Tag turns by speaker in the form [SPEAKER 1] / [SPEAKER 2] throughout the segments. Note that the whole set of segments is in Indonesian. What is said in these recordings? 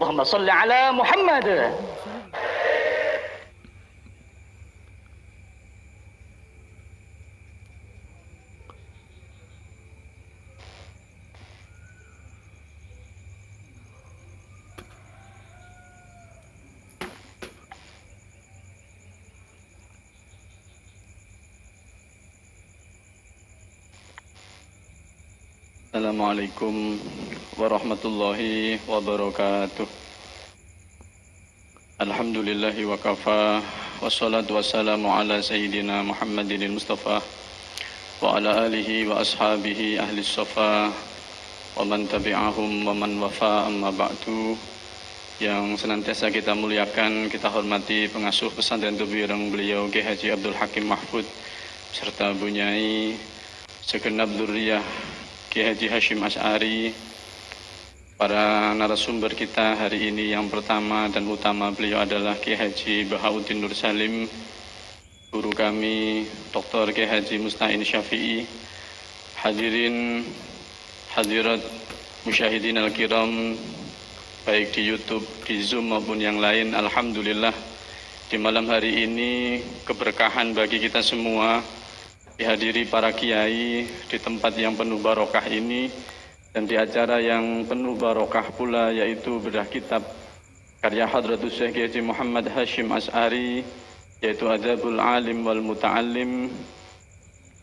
[SPEAKER 1] Allahumma salli ala Muhammad.
[SPEAKER 2] Assalamualaikum warahmatullahi wabarakatuh. Alhamdulillahi wa kafa. Wassalatu wassalamu ala sayyidina Muhammadin Mustafa wa ala alihi wa ashabihi ahli safa wa man tabi'ahum wa man wafa, amma ba'du. Yang senantiasa kita muliakan, kita hormati pengasuh pesantren Tubuireng beliau Kiai Haji Abdul Hakim Mahfud serta Bunyai segenap dzurriyyah Kiai Haji Hasyim Asy'ari, para narasumber kita hari ini. Yang pertama dan utama beliau adalah Kiai Haji Bahauddin Nur Salim, guru kami Dr. Kiai Haji Musta'in Syafi'i, hadirin hadirat musyahidin al-kiram baik di YouTube, di Zoom maupun yang lain. Alhamdulillah di malam hari ini keberkahan bagi kita semua dihadiri para kiai di tempat yang penuh barokah ini, dan di acara yang penuh barokah pula, yaitu bedah kitab karya Hadratus Syekh Kiai Haji Muhammad Hasyim Asy'ari, yaitu Adabul Alim wal Muta'allim.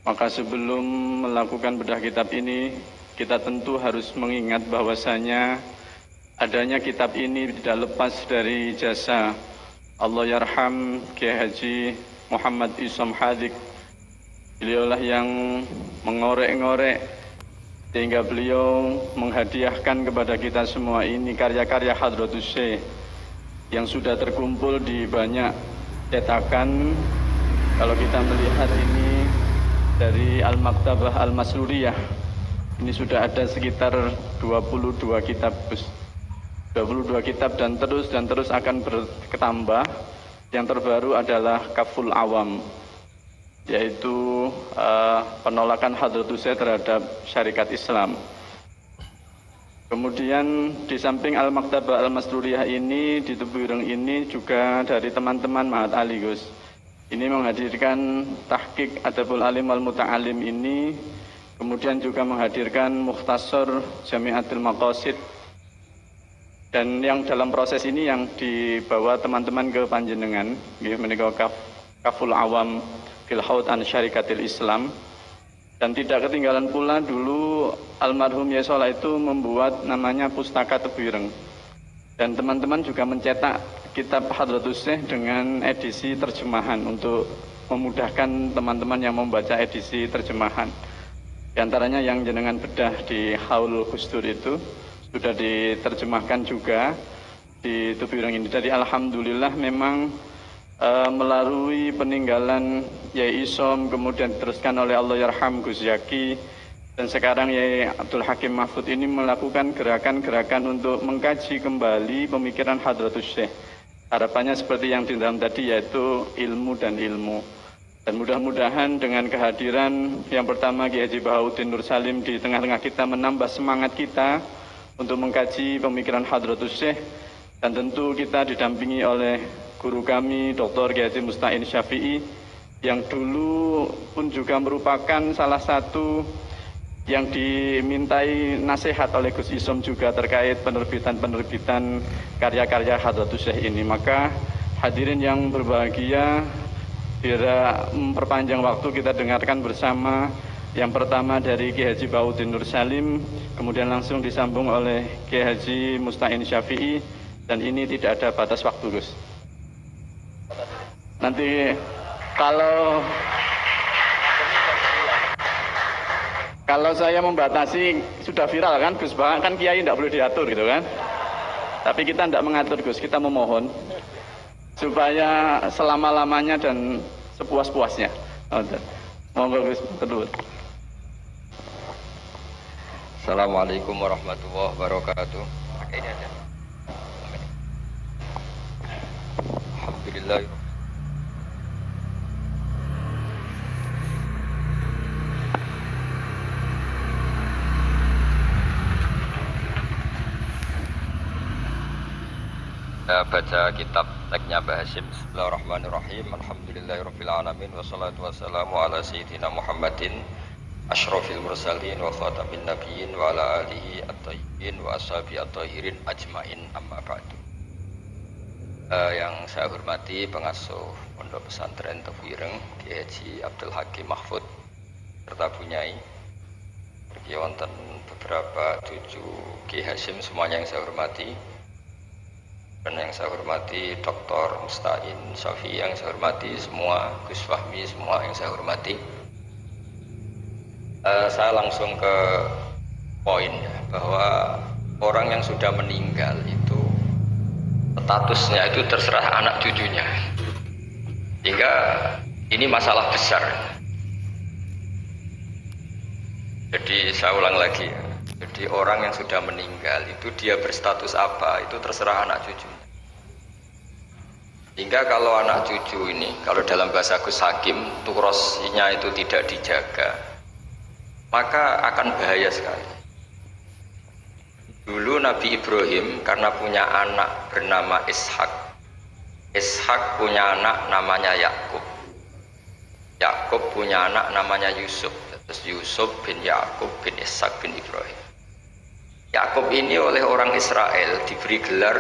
[SPEAKER 2] Maka sebelum melakukan bedah kitab ini, kita tentu harus mengingat bahwasanya adanya kitab ini tidak lepas dari jasa Allahyarham Kiai Haji Muhammad Isom Hadik. Beliaulah yang mengorek-ngorek sehingga beliau menghadiahkan kepada kita semua ini karya-karya Hadratus Syekh yang sudah terkumpul di banyak cetakan. Kalau kita melihat ini dari Al-Maktabah Al-Masruriyah, ini sudah ada sekitar 22 kitab, 22 kitab, dan terus akan bertambah. Yang terbaru adalah Kaful Awam, yaitu penolakan Hadratus Syekh terhadap syarikat Islam. Kemudian di samping Al-Maktabah Al-Masruriyah ini, di Tubuireng ini juga dari teman-teman Ma'had Ali Gus, ini menghadirkan Tahqiq Adabul Alim wal Muta'allim ini, kemudian juga menghadirkan Mukhtasar Jami'atul Maqasid, dan yang dalam proses ini yang dibawa teman-teman ke panjenengan menika Kaful Awam fil Haud an Syarikatil Islam. Dan tidak ketinggalan pula, dulu almarhum Yesola itu membuat namanya Pustaka Tubuireng, dan teman-teman juga mencetak kitab Hadratus Syekh dengan edisi terjemahan untuk memudahkan teman-teman yang membaca edisi terjemahan. Di antaranya yang jenengan bedah di Haul Gusdur itu sudah diterjemahkan juga di Tubuireng ini. Jadi alhamdulillah memang melalui peninggalan Yai Isom, kemudian diteruskan oleh Allahyarham Gus Zaki, dan sekarang Yai Abdul Hakim Mahfud ini melakukan gerakan-gerakan untuk mengkaji kembali pemikiran Hadratus Syekh. Harapannya seperti yang di dalam tadi, yaitu ilmu dan ilmu. Dan mudah-mudahan dengan kehadiran yang pertama Kiai Haji Bahauddin Nur Salim di tengah-tengah kita menambah semangat kita untuk mengkaji pemikiran Hadratus Syekh, dan tentu kita didampingi oleh guru kami Dr. Kiai Haji Musta'in Syafi'i, yang dulu pun juga merupakan salah satu yang dimintai nasihat oleh Gus Isom juga terkait penerbitan karya-karya Hadratus Syekh ini. Maka hadirin yang berbahagia, tidak memperpanjang waktu, kita dengarkan bersama yang pertama dari Kiai Haji Bahauddin Nur Salim, kemudian langsung disambung oleh Kiai Haji Musta'in Syafi'i, dan ini tidak ada batas waktu Gus. Nanti kalau saya membatasi sudah viral kan Gus, kan kiai tidak boleh diatur gitu kan. Tapi kita tidak mengatur Gus, kita memohon supaya selama-lamanya dan sepuas-puasnya. Monggo Gus, terus.
[SPEAKER 3] Assalamualaikum warahmatullahi wabarakatuh. Pakai ini aja. Alhamdulillah. baca kitab teksnya Mbah Hasyim. Bismillahirrahmanirrahim. Alhamdulillahirabbil alamin wassalatu wassalamu ala sayyidina Muhammadin asyrafil mursalin wa khatamin nabiyyin wa ala alihi at-thayyibin wa ashabi at-thahirin ajmain, amma ba'du. Yang saya hormati pengasuh Pondok Pesantren Tebu Ireng Kiai Haji Abdul Hakim Mahfud serta Bunyai, wonten beberapa cucu Kiai Hasyim semuanya yang saya hormati, dan yang saya hormati Dr. Mustain Syafi'i yang saya hormati semua, Gus Fahmi semua yang saya hormati. Saya langsung ke poin ya, bahwa orang yang sudah meninggal itu statusnya itu terserah anak cucunya, sehingga ini masalah besar. Jadi saya ulang lagi ya. Jadi orang yang sudah meninggal itu dia berstatus apa itu terserah anak cucunya. Hingga kalau anak cucu ini, kalau dalam bahasa Gus Hakim, turosnya itu tidak dijaga, maka akan bahaya sekali. Dulu Nabi Ibrahim karena punya anak bernama Ishak, Ishak punya anak namanya Yakub, Yakub punya anak namanya Yusuf, terus Yusuf bin Yakub bin Ishak bin Ibrahim. Yakub ini oleh orang Israel diberi gelar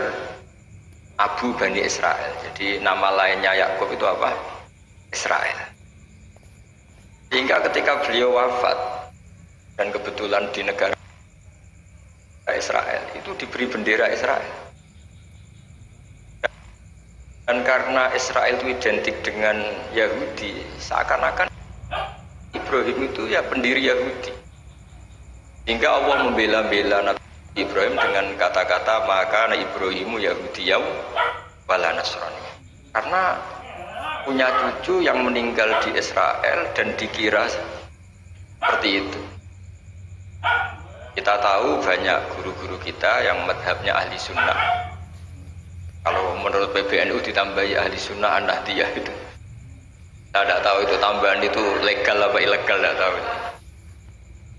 [SPEAKER 3] Abu Bani Israel. Jadi nama lainnya Yakub itu apa? Israel. Hingga ketika beliau wafat, dan kebetulan di negara Israel itu diberi bendera Israel. Dan karena Israel itu identik dengan Yahudi, seakan-akan Ibrahim itu ya pendiri Yahudi. Hingga Allah membela-bela Nabi Ibrahim dengan kata-kata maka Ibrahimu Yahudiyyaw wala Nasrani, karena punya cucu yang meninggal di Israel dan dikira seperti itu. Kita tahu banyak guru-guru kita yang madhabnya ahli sunnah. Kalau menurut PBNU ditambahi ahli sunnah an-nahdiyah itu, saya tidak tahu itu tambahan itu legal apa ilegal, tidak tahu.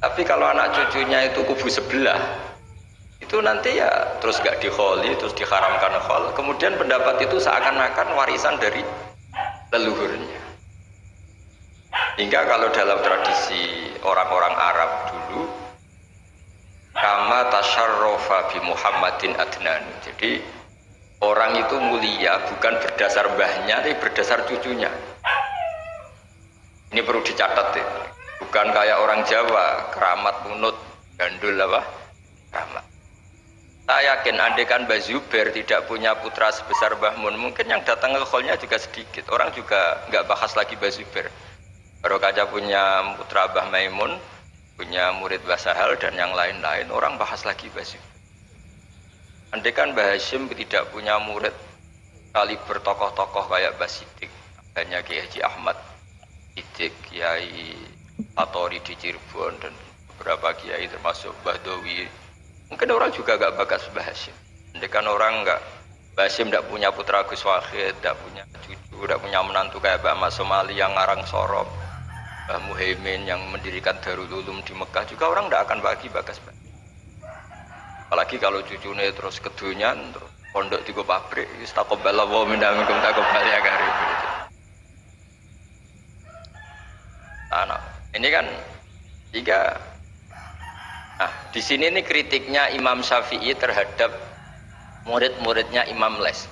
[SPEAKER 3] Tapi kalau anak cucunya itu kubu sebelah, itu nanti ya terus gak dikholi, terus diharamkan khol. Kemudian pendapat itu seakan-akan warisan dari leluhurnya. Hingga kalau dalam tradisi orang-orang Arab dulu, kama tasyarrofa bi Muhammadin adnanu. Jadi orang itu mulia bukan berdasar mbahnya, tapi berdasar cucunya. Ini perlu dicatat ya. Bukan kayak orang Jawa, keramat munut, gandul apa? Keramat. Saya yakin andaikan Mbah Zubair tidak punya putra sebesar Mbah Mun, mungkin yang datang ke kholnya juga sedikit. Orang juga nggak bahas lagi Mbah Zubair. Baru kaca punya putra Mbah Maimun, punya murid Mbah Sahal dan yang lain-lain, orang bahas lagi Mbah Zubair. Andaikan Mbah Hasyim tidak punya murid kaliber tokoh-tokoh kayak Mbah Siddiq, hanya Kiai Haji Ahmad Siddiq, Kiai Fatori di Cirebon dan beberapa kiai termasuk Mbah Dowi, mungkin orang juga gak bakas Mbah Hasyim. Andaikan orang Mbah Hasyim tidak punya putra Gus Wahid, tidak punya cucu, tidak punya menantu kayak Mbah Mas Somali yang ngarang Sorop, Mbah Muhaimin yang mendirikan Darul Ulum di Mekah, juga orang tidak akan bagi bakas Mbah. Apalagi kalau cucunya terus kedunyan, terus pondok di pabrik, istaqobbalallahu minna minkum taqabbal ya karim. Nah, ini kan tiga. Nah, di sini nih kritiknya Imam Syafi'i terhadap murid-muridnya Imam Les.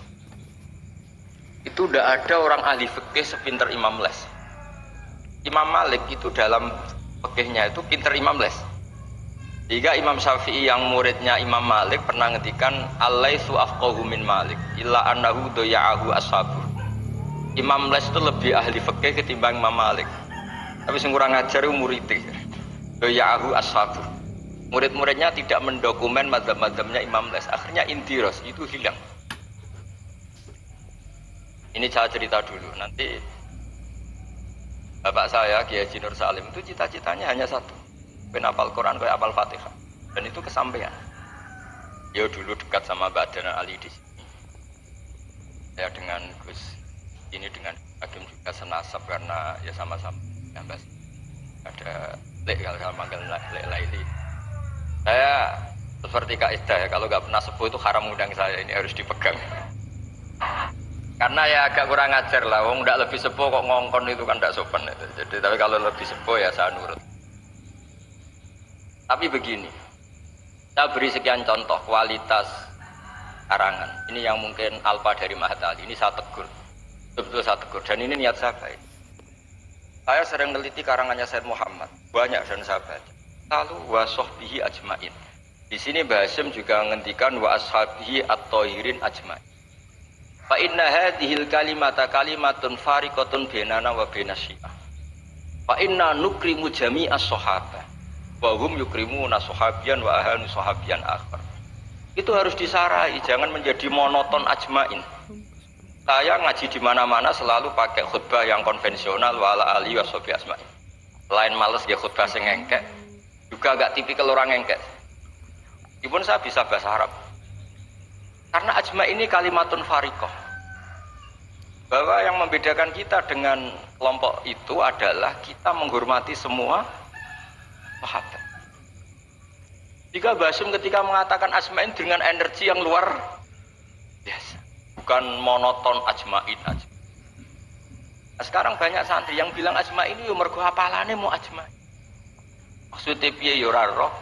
[SPEAKER 3] Itu udah ada orang ahli fikih sepinter Imam Les. Imam Malik itu dalam fikihnya itu pinter Imam Les. Jika Imam Syafi'i yang muridnya Imam Malik pernah ngetikan Al-Laitsu afqahu min Malik illa annahu doya'ahu ashabu. Imam Les itu lebih ahli fikih ketimbang Imam Malik. Tapi sing kurang ajar itu muridnya. Doya'ahu ashabu. Murid-muridnya tidak mendokumen mazhab-mazhabnya Imam Les. Akhirnya intiros itu hilang. Ini saya cerita dulu. Nanti bapak saya Kiai Haji Nur Salim itu cita-citanya hanya satu, penapal Quran kayak apal Fatihah, dan itu kesampaian. Dia dulu dekat sama Mbak Adnan Ali di sini. Saya dengan Gus ini dengan Hakim juga senasab karena ya sama-sama ya Mbak. Ada lek kalau manggil lek Laili. Saya seperti Kak Ida ya, kalau nggak pernah sepuh itu haram undang saya, ini harus dipegang. Karena ya agak kurang ajar lah, wong ndak lebih sepuh kok ngongkon itu kan ndak sopan itu. Jadi tapi kalau lebih sepuh ya saya nurut. Tapi begini, saya beri sekian contoh kualitas karangan. Ini yang mungkin alfa dari Mahatali. Ini saya tegur, betul-betul saya tegur. Dan ini niat saya baik. Saya sering meneliti karangannya Said Muhammad, banyak dan saya baca. Lalu wa sahbihi ajmain. Di sini Mbah Hasyim juga menghentikan wa ashabihi at-thahirin ajmain. Fa inna hadhil kalimata kalimatun fariqatun bainana wa bainasyiah. Fa inna nukrimu jami'as sahabah wa hum yukrimuna sahabiyan wa ahanu sahabiyan akhar. Itu harus disarai, jangan menjadi monoton ajmain. Saya ngaji di mana-mana selalu pakai khutbah yang konvensional wa ala alihi washabi ajmain. Lain males ya khutbah sing engkek. Juga agak tipikal orang engkek. Meskipun saya bisa bahasa Arab. Karena ajma ini kalimatun fariqah. Bahwa yang membedakan kita dengan kelompok itu adalah kita menghormati semua sahabat. Jika Mbah Hasyim ketika mengatakan ajmain dengan energi yang luar biasa, bukan monoton ajmain aja. Nah, sekarang banyak santri yang bilang ajmain ini mergo hafalane mau ajmain. Maksudnya piye ya ora roh.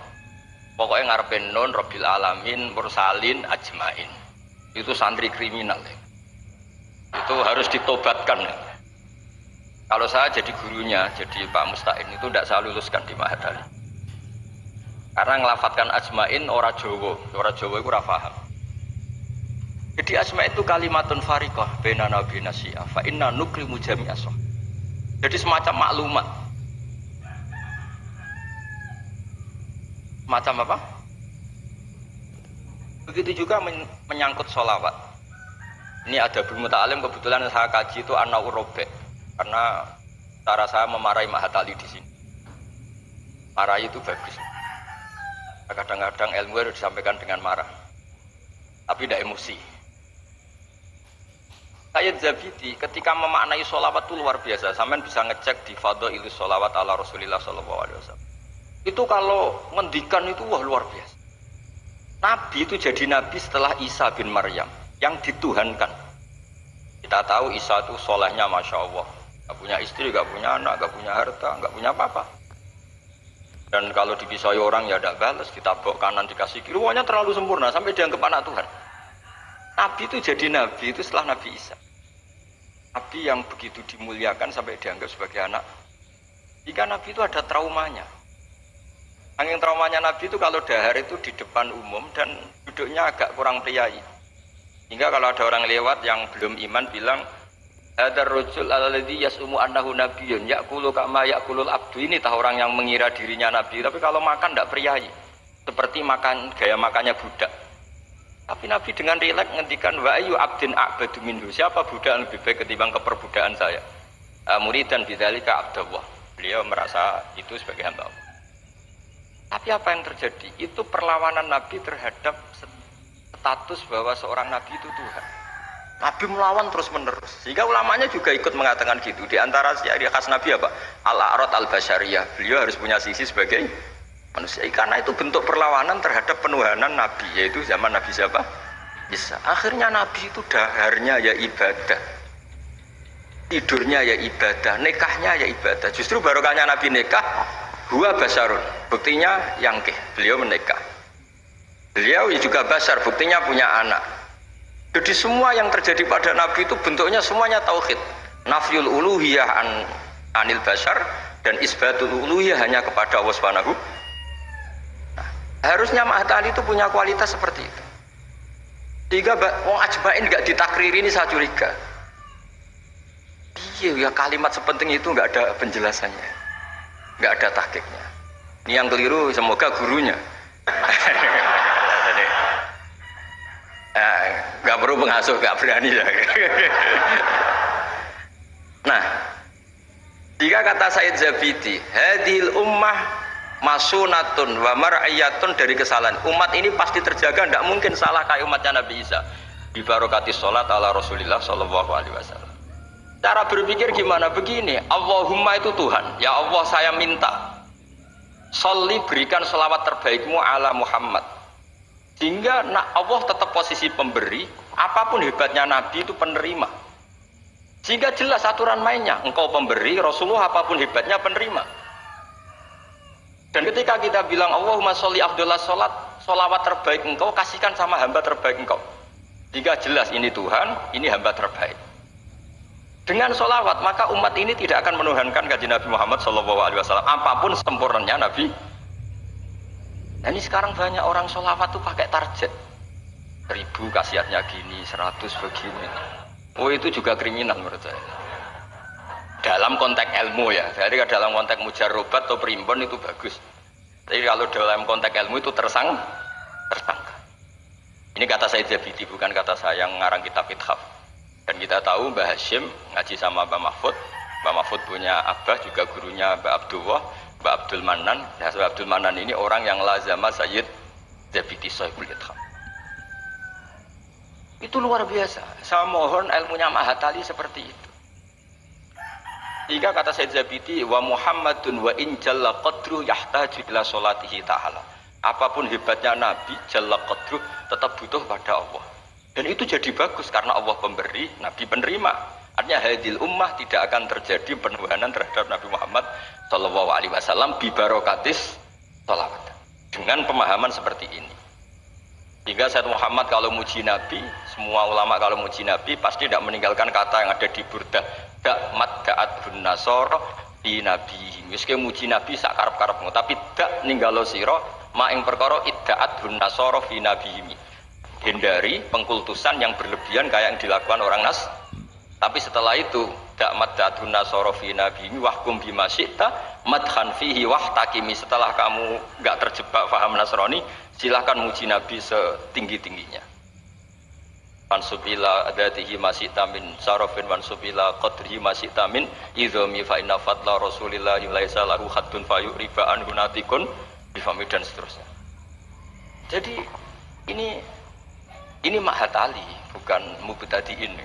[SPEAKER 3] Pokoknya ngarepe nun rabbil alamin mursalin ajmain. Itu santri kriminal ya. Itu harus ditobatkan ya. Kalau saya jadi gurunya, jadi Pak Musta'in itu tidak saya luluskan di Mahatali. Karena ngelafatkan ajmain ora Jawa itu ora paham. Jadi ajmain itu kalimatun fariqah bainana wa bainasyiah fa inna nukrimu jami'as. Jadi semacam maklumat. Macam apa? Begitu juga menyangkut sholawat. Ini ada Muta'alim, kebetulan saya kaji itu An-Naur Robek. Karena cara saya memarahi Mahatali di sini. Marahi itu bagus. Kadang-kadang ilmu harus disampaikan dengan marah. Tapi tidak emosi. Sayyid Zabidi ketika memaknai sholawat itu luar biasa. Sampean bisa ngecek di Fadhailus Sholawat ala Rasulillah sallallahu alaihi wasallam. Itu kalau ngendikan itu wah luar biasa. Nabi itu jadi nabi setelah Isa bin Maryam yang dituhankan. Kita tahu Isa itu solehnya Masya Allah, gak punya istri, gak punya anak, gak punya harta, gak punya apa-apa. Dan kalau dipisai orang ya tidak balas, ditabok kanan dikasih kiri, pokoknya terlalu sempurna sampai dianggap anak Tuhan. Nabi itu jadi nabi itu setelah Nabi Isa. Nabi yang begitu dimuliakan sampai dianggap sebagai anak. Jika Nabi itu ada traumanya. Angin traumanya Nabi itu kalau dahar itu di depan umum dan duduknya agak kurang priayi. Hingga kalau ada orang lewat yang belum iman bilang hadar rajul alladzi yasumu annahu nabiyyun yaqulu kama yaqulul abdu. Ini tahu orang yang mengira dirinya nabi, tapi kalau makan tidak priayi. Seperti makan gaya makannya budak. Tapi Nabi dengan rileks ngendikan wa ayu abdin a'badu minhu. Siapa budak yang lebih baik ketimbang keperbudakan saya? Muridan bidzalika abdullah. Beliau merasa itu sebagai hamba Allah. Tapi apa yang terjadi? Itu perlawanan Nabi terhadap status bahwa seorang Nabi itu Tuhan. Nabi melawan terus menerus. Sehingga ulamanya juga ikut mengatakan gitu. Di antara ciri khas Nabi apa? Al-a'rad al-basyariyah. Beliau harus punya sisi sebagai manusia. Karena itu bentuk perlawanan terhadap penuhanan Nabi. Yaitu zaman Nabi siapa? Isa. Akhirnya Nabi itu daharnya ya ibadah. Tidurnya ya ibadah. Nikahnya ya ibadah. Justru barokahnya Nabi nikah. Huwa basarun, buktinya yangkih, beliau menikah. Beliau juga basar, buktinya punya anak. Jadi semua yang terjadi pada Nabi itu bentuknya semuanya tauhid. Nafyul uluhiyah anil basar dan isbatul uluhiyah hanya kepada Allah Subhanahu. Nah, harusnya Mahatali itu punya kualitas seperti itu. Sehingga wong ajmain nggak ditakriri ini saya curiga. Iya ya kalimat sepenting itu nggak ada penjelasannya. Nggak ada tahqiqnya. Ini yang keliru semoga gurunya. Nggak perlu pengasuh, nggak berani lah. Nah, jika kata Sayyid Zabidi, hadhil ummah masunatun wa mar'iyatun dari kesalahan. Umat ini pasti terjaga, tidak mungkin salah kayak umatnya Nabi Isa. Bi barokati sholat ala Rasulillah sallallahu alaihi wasallam. Cara berpikir gimana? Begini, Allahumma itu Tuhan. Ya Allah saya minta sholli berikan sholawat terbaikmu ala Muhammad. Sehingga Allah tetap posisi pemberi. Apapun hebatnya Nabi itu penerima. Sehingga jelas aturan mainnya. Engkau pemberi, Rasulullah apapun hebatnya penerima. Dan ketika kita bilang Allahumma sholli afdhalas sholat, sholawat terbaik engkau kasihkan sama hamba terbaik engkau. Jika jelas ini Tuhan, ini hamba terbaik. Dengan sholawat maka umat ini tidak akan menuhankan kanjeng Nabi Muhammad SAW. Apapun sempurnanya Nabi. Nah ini sekarang banyak orang sholawat tuh pakai target. 1000 khasiatnya gini, 100 begini. Oh itu juga kriminal menurut saya. Dalam konteks ilmu ya. Jadi dalam konteks mujarrobat atau primbon itu bagus. Tapi kalau dalam konteks ilmu itu tersangka. Ini kata Said Zabidi, bukan kata saya yang ngarang kitab Ithaf. Dan kita tahu Mbah Hashim ngaji sama Mbah Mahfud. Mbah Mahfud punya abah juga gurunya Mbah Abdullah, Mbah Abdul Manan. Nah, Mbah Abdul Manan ini orang yang lazama Sayyid Zabidi Sahibul Ithaf. Itu luar biasa. Saya mohon ilmunya Mahatali seperti itu. Jika kata Sayyid Zabidi, wa Muhammadun wa in jalla qadru yahtaju ila sholatihi ta'ala. Apapun hebatnya Nabi, jalla qadru tetap butuh pada Allah. Dan itu jadi bagus karena Allah pemberi, Nabi penerima. Artinya hadil ummah tidak akan terjadi penuhanan terhadap Nabi Muhammad SAW bi barokatis sholawat. Dengan pemahaman seperti ini. Sehingga Sayyid Muhammad kalau muji Nabi, semua ulama kalau muji Nabi pasti tidak meninggalkan kata yang ada di Burdah. Da'mat da'adhun nasara di Nabi. Meski muji Nabi sak karep-karepmu, tapi dak ninggalo sira maing perkara idda'adhun nasara fi nabihimi. Hindari pengkultusan yang berlebihan kayak yang dilakukan orang Nas. Tapi setelah itu da'mat da'adhun nasara fi nabihimi wahkum bima syi'ta madhan fihi wahtakimi. Setelah kamu enggak terjebak paham Nasrani, silahkan muji Nabi setinggi-tingginya. Mansubila adatihi masyi'ta min sarafin mansubila qadrihi masyi'ta min idhami fa inna fadla rasulillahi laisa lahu haddun fayuriba an gunatikun bifami dan seterusnya. Jadi ini Mahatali, bukan mubtadiin,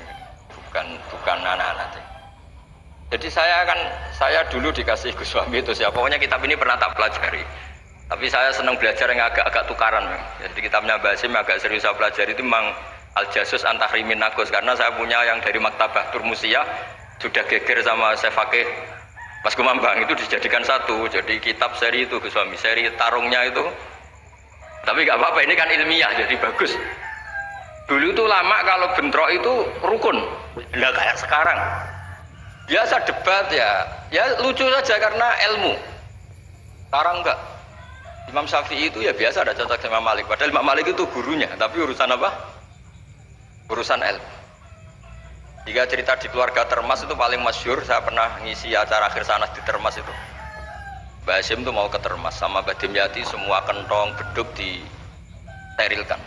[SPEAKER 3] bukan anak-anak. Jadi saya dulu dikasih Gus Wahmi itu siapa, pokoknya kitab ini pernah tak pelajari. Tapi saya senang belajar yang agak tukaran. Jadi kitabnya Basim agak serius saya pelajari itu memang Al-Jasus Antahrimin Nagus, karena saya punya yang dari Maktabah Turmusiyah sudah geger sama saya Fakih Mas Kumambang itu dijadikan satu. Jadi kitab seri itu Gus Wahmi, seri tarungnya itu. Tapi nggak apa-apa, ini kan ilmiah jadi bagus. Dulu itu lama kalau bentrok itu rukun, nggak kayak sekarang. Biasa debat ya lucu saja karena ilmu. Sekarang enggak. Imam Syafi'i itu ya biasa ada cocok sama Imam Malik. Padahal Imam Malik itu gurunya, tapi urusan apa? Urusan ilmu. Jika cerita di keluarga Termas itu paling masyhur, saya pernah ngisi acara akhir sanas di Termas itu. Mbak Hasyim itu mau ke Termas sama Mbak Dimyati, semua kentong beduk disterilkan.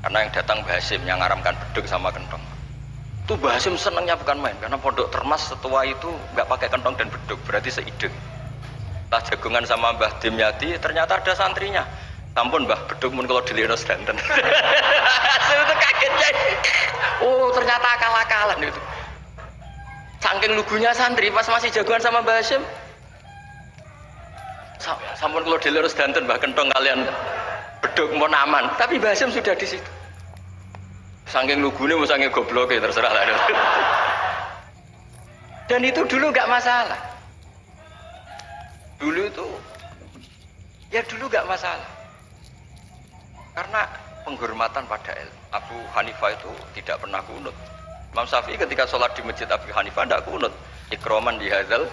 [SPEAKER 3] Karena yang datang Mbak Hasyim yang ngaramkan beduk sama kentong. Itu Mbak Hasyim senangnya bukan main, karena pondok Termas setua itu nggak pakai kentong dan beduk, berarti seide. Setelah jagungan sama Mbah Dimyati, ternyata ada santrinya. Sampun Mbah, beduk mun kalau dilirno sedanten. Itu kagetnya. Oh, ternyata akal-akalan itu. Saking lugunya santri pas masih jagungan sama Mbah Hasyim. Sampun kalau dilirno sedanten Mbah kentong kalian beduk mon aman, tapi Mbah Hasyim sudah di situ. Saking lugune mau saking gobloke terserah lah. Dan itu dulu nggak masalah. Dulu nggak masalah. Karena penghormatan pada ilmu. Abu Hanifah itu tidak pernah kunut. Imam Syafi'i ketika sholat di masjid Abu Hanifah tidak kunut. Ikroman di hadzal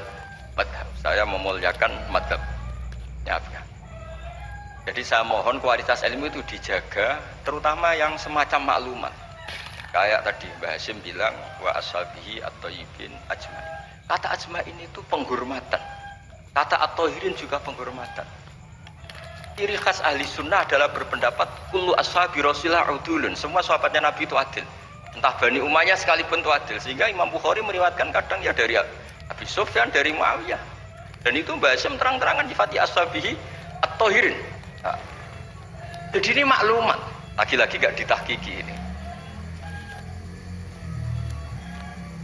[SPEAKER 3] madhab. Saya memuliakan madhab. Ya. Jadi saya mohon kualitas ilmu itu dijaga, terutama yang semacam maklumat. Kayak tadi Mbah Hasyim bilang wa ashabihi at-thayyibin ajmain. Kata ajmain itu penghormatan. Kata at-thahirin juga penghormatan. Ciri khas ahli sunnah adalah berpendapat kullu ashabi rasulillah udulun. Semua sahabatnya Nabi itu adil. Entah Bani Umayyah sekalipun itu adil. Sehingga Imam Bukhari meriwayatkan kadang ya dari Abi Sufyan, dari Muawiyah. Dan itu Mbah Hasyim terang-terangan difati ashabihi at-thahirin. Nah, jadi ini maklumat. Lagi-lagi gak ditahkiki ini.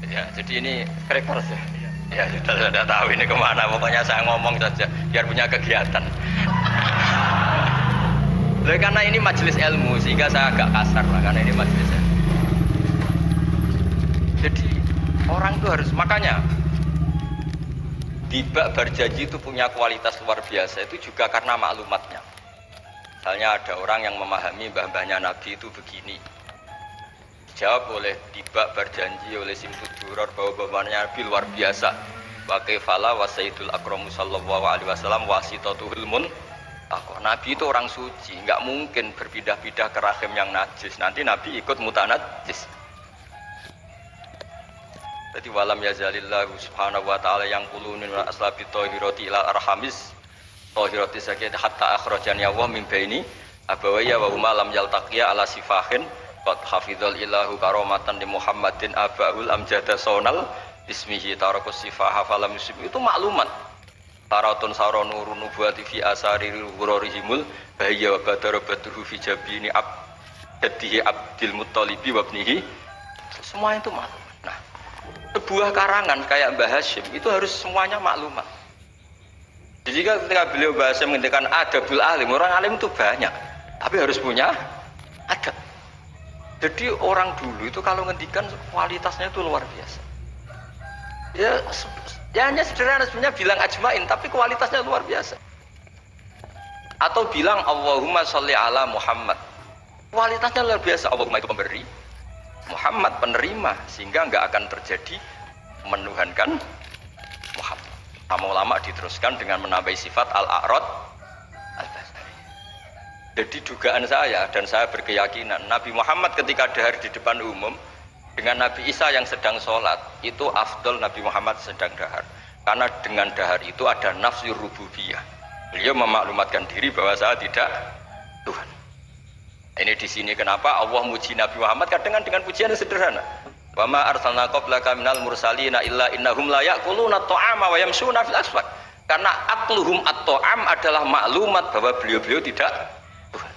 [SPEAKER 3] Ya, jadi ini karakter ya. Ya, sudah tahu ini kemana. Pokoknya saya ngomong saja biar punya kegiatan. Loh, karena ini majelis ilmu sehingga saya agak kasar lah, karena ini majelis ilmu. Jadi Orang itu harus, makanya tiba berjanji itu punya kualitas luar biasa itu juga karena maklumatnya. Misalnya ada orang yang memahami mbah-mbahnya Nabi itu begini, jawab oleh tiba berjanji oleh Simtud Duror bahwa mbah-mbahnya Nabi luar biasa. Wa kaifala wa sayyidul akramu sallallahu alaihi wasallam wasitatuhul muntaqah. Nabi itu orang suci, enggak mungkin berpindah-pindah ke rahim yang najis. Nanti Nabi ikut mutanajis. Jadi walam yazalillahu subhanahu wa ta'ala yang qulunin wa aslabi tahirati ila arhamis tahirati sakit hatta akhrajani Allah min baini abawaya wa huma lam yaltaqiya ala sifahin qad hafizal ilahu karamatan li Muhammadin abaul amjada sonal ismihi tarakus sifaha falam yusib. Itu maklumat taratun saronurun nubuwati fi asari ghurarihimul bahya wa badara badruhu fi jabini abdihi abdil muttalibi wa ibnihi. Semua itu maklumat. Nah, sebuah karangan kayak Mbah Hasyim itu harus semuanya maklumat. Jadi ketika beliau Mbah Hasyim menghentikan adabul alim, orang alim itu banyak, tapi harus punya adab. Jadi orang dulu itu kalau ngendikan kualitasnya itu luar biasa. Ya hanya sederhana sebenarnya bilang ajmain, tapi kualitasnya luar biasa. Atau bilang Allahumma sholli ala Muhammad, kualitasnya luar biasa. Allahumma itu pemberi, Muhammad penerima, sehingga nggak akan terjadi menuhankan Muhammad. Sama ulama diteruskan dengan menambahi sifat al-a'rad al-basari. Jadi dugaan saya dan saya berkeyakinan Nabi Muhammad ketika dahar di depan umum dengan Nabi Isa yang sedang sholat itu afdol Nabi Muhammad sedang dahar, karena dengan dahar itu ada nafsu rububiyah. Beliau memaklumatkan diri bahwa saya tidak Tuhan. Ini di sini kenapa Allah muji Nabi Muhammad kadang dengan pujian yang sederhana. Wa ma arsalna qablaka minal mursalina illa innahum la ya'kuluna at-ta'ama wa yamshuna fil aswaq. Karena akluhum at-ta'am adalah maklumat bahwa beliau-beliau tidak Tuhan.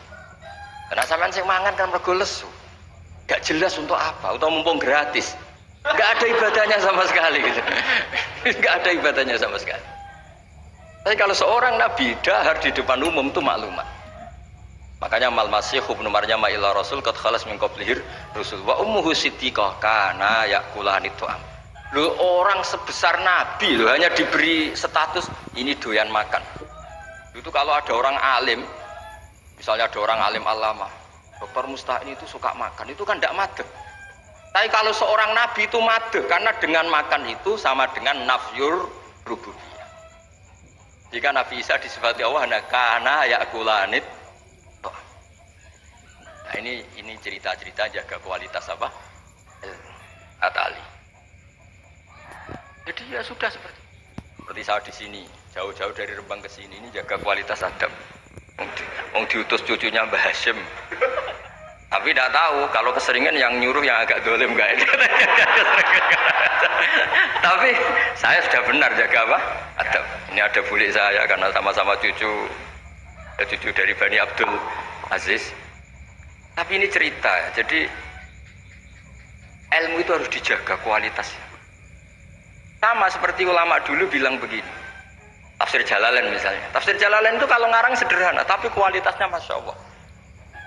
[SPEAKER 3] Karena sampean sing mangan kan mergo lesu. Gak jelas untuk apa, atau mumpung gratis. Gak ada ibadahnya sama sekali gitu. Gak ada ibadahnya sama sekali. Tapi kalau seorang nabi dahar di depan umum itu maklumat. Makanya mal masih ibnu Maryam ila rasul qad khalas min qablihir rusul wa ummuhu siddiqah kana yakulani tu'am. Lu orang sebesar nabi lo hanya diberi status ini doyan makan. Itu kalau ada orang alim, misalnya ada orang alim alama, Dr. Musta'in itu suka makan, itu kan tidak madeg. Tapi kalau seorang nabi itu madeg, karena dengan makan itu sama dengan nafyur rububiyah. Jika Nabi Isa disifati Allah kana yakulanit. Nah ini cerita-cerita jaga kualitas apa? Atali. Jadi ya sudah seperti saya di sini, jauh-jauh dari Rembang ke sini, ini jaga kualitas adab. Wong diutus cucunya Mbah Hasyim. Tapi tidak tahu kalau keseringan yang nyuruh yang agak dolim gak enak. Tapi saya sudah benar jaga apa? Adab. Ini ada bulik saya karena sama-sama cucu dari Bani Abdul Aziz. Tapi ini cerita, jadi ilmu itu harus dijaga kualitasnya. Sama seperti ulama dulu bilang begini, tafsir Jalalain misalnya. Tafsir Jalalain itu kalau ngarang sederhana, tapi kualitasnya Masya Allah.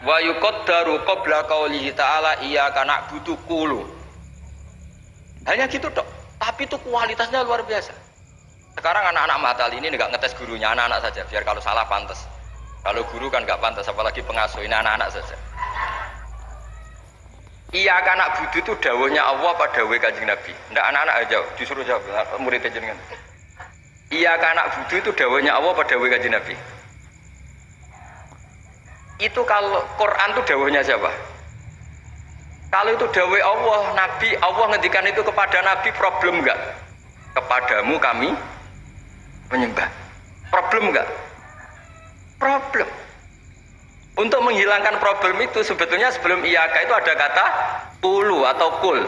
[SPEAKER 3] Wa yuqaddaru qabla qaulihi ta'ala iyyaka na'budu qulu. Hanya gitu dok, tapi itu kualitasnya luar biasa. Sekarang anak-anak Matali ini nggak ngetes gurunya, anak-anak saja, biar kalau salah pantas. Kalau guru kan nggak pantas, apalagi pengasuh, ini anak-anak saja. Iya anak budu itu dawuhnya Allah pada dawuh Kanjeng Nabi. Ndak anak-anak aja disuruh jawab murid jenengan. Iya anak budu itu dawuhnya Allah pada dawuh Kanjeng Nabi. Itu kalau Quran itu dawuhnya siapa? Kalau itu dawuh Allah, Nabi, Allah ngendikan itu kepada Nabi, problem enggak? Kepadamu kami menyembah. Problem enggak? Problem. Untuk menghilangkan problem itu sebetulnya sebelum iyaka itu ada kata ulu atau kul.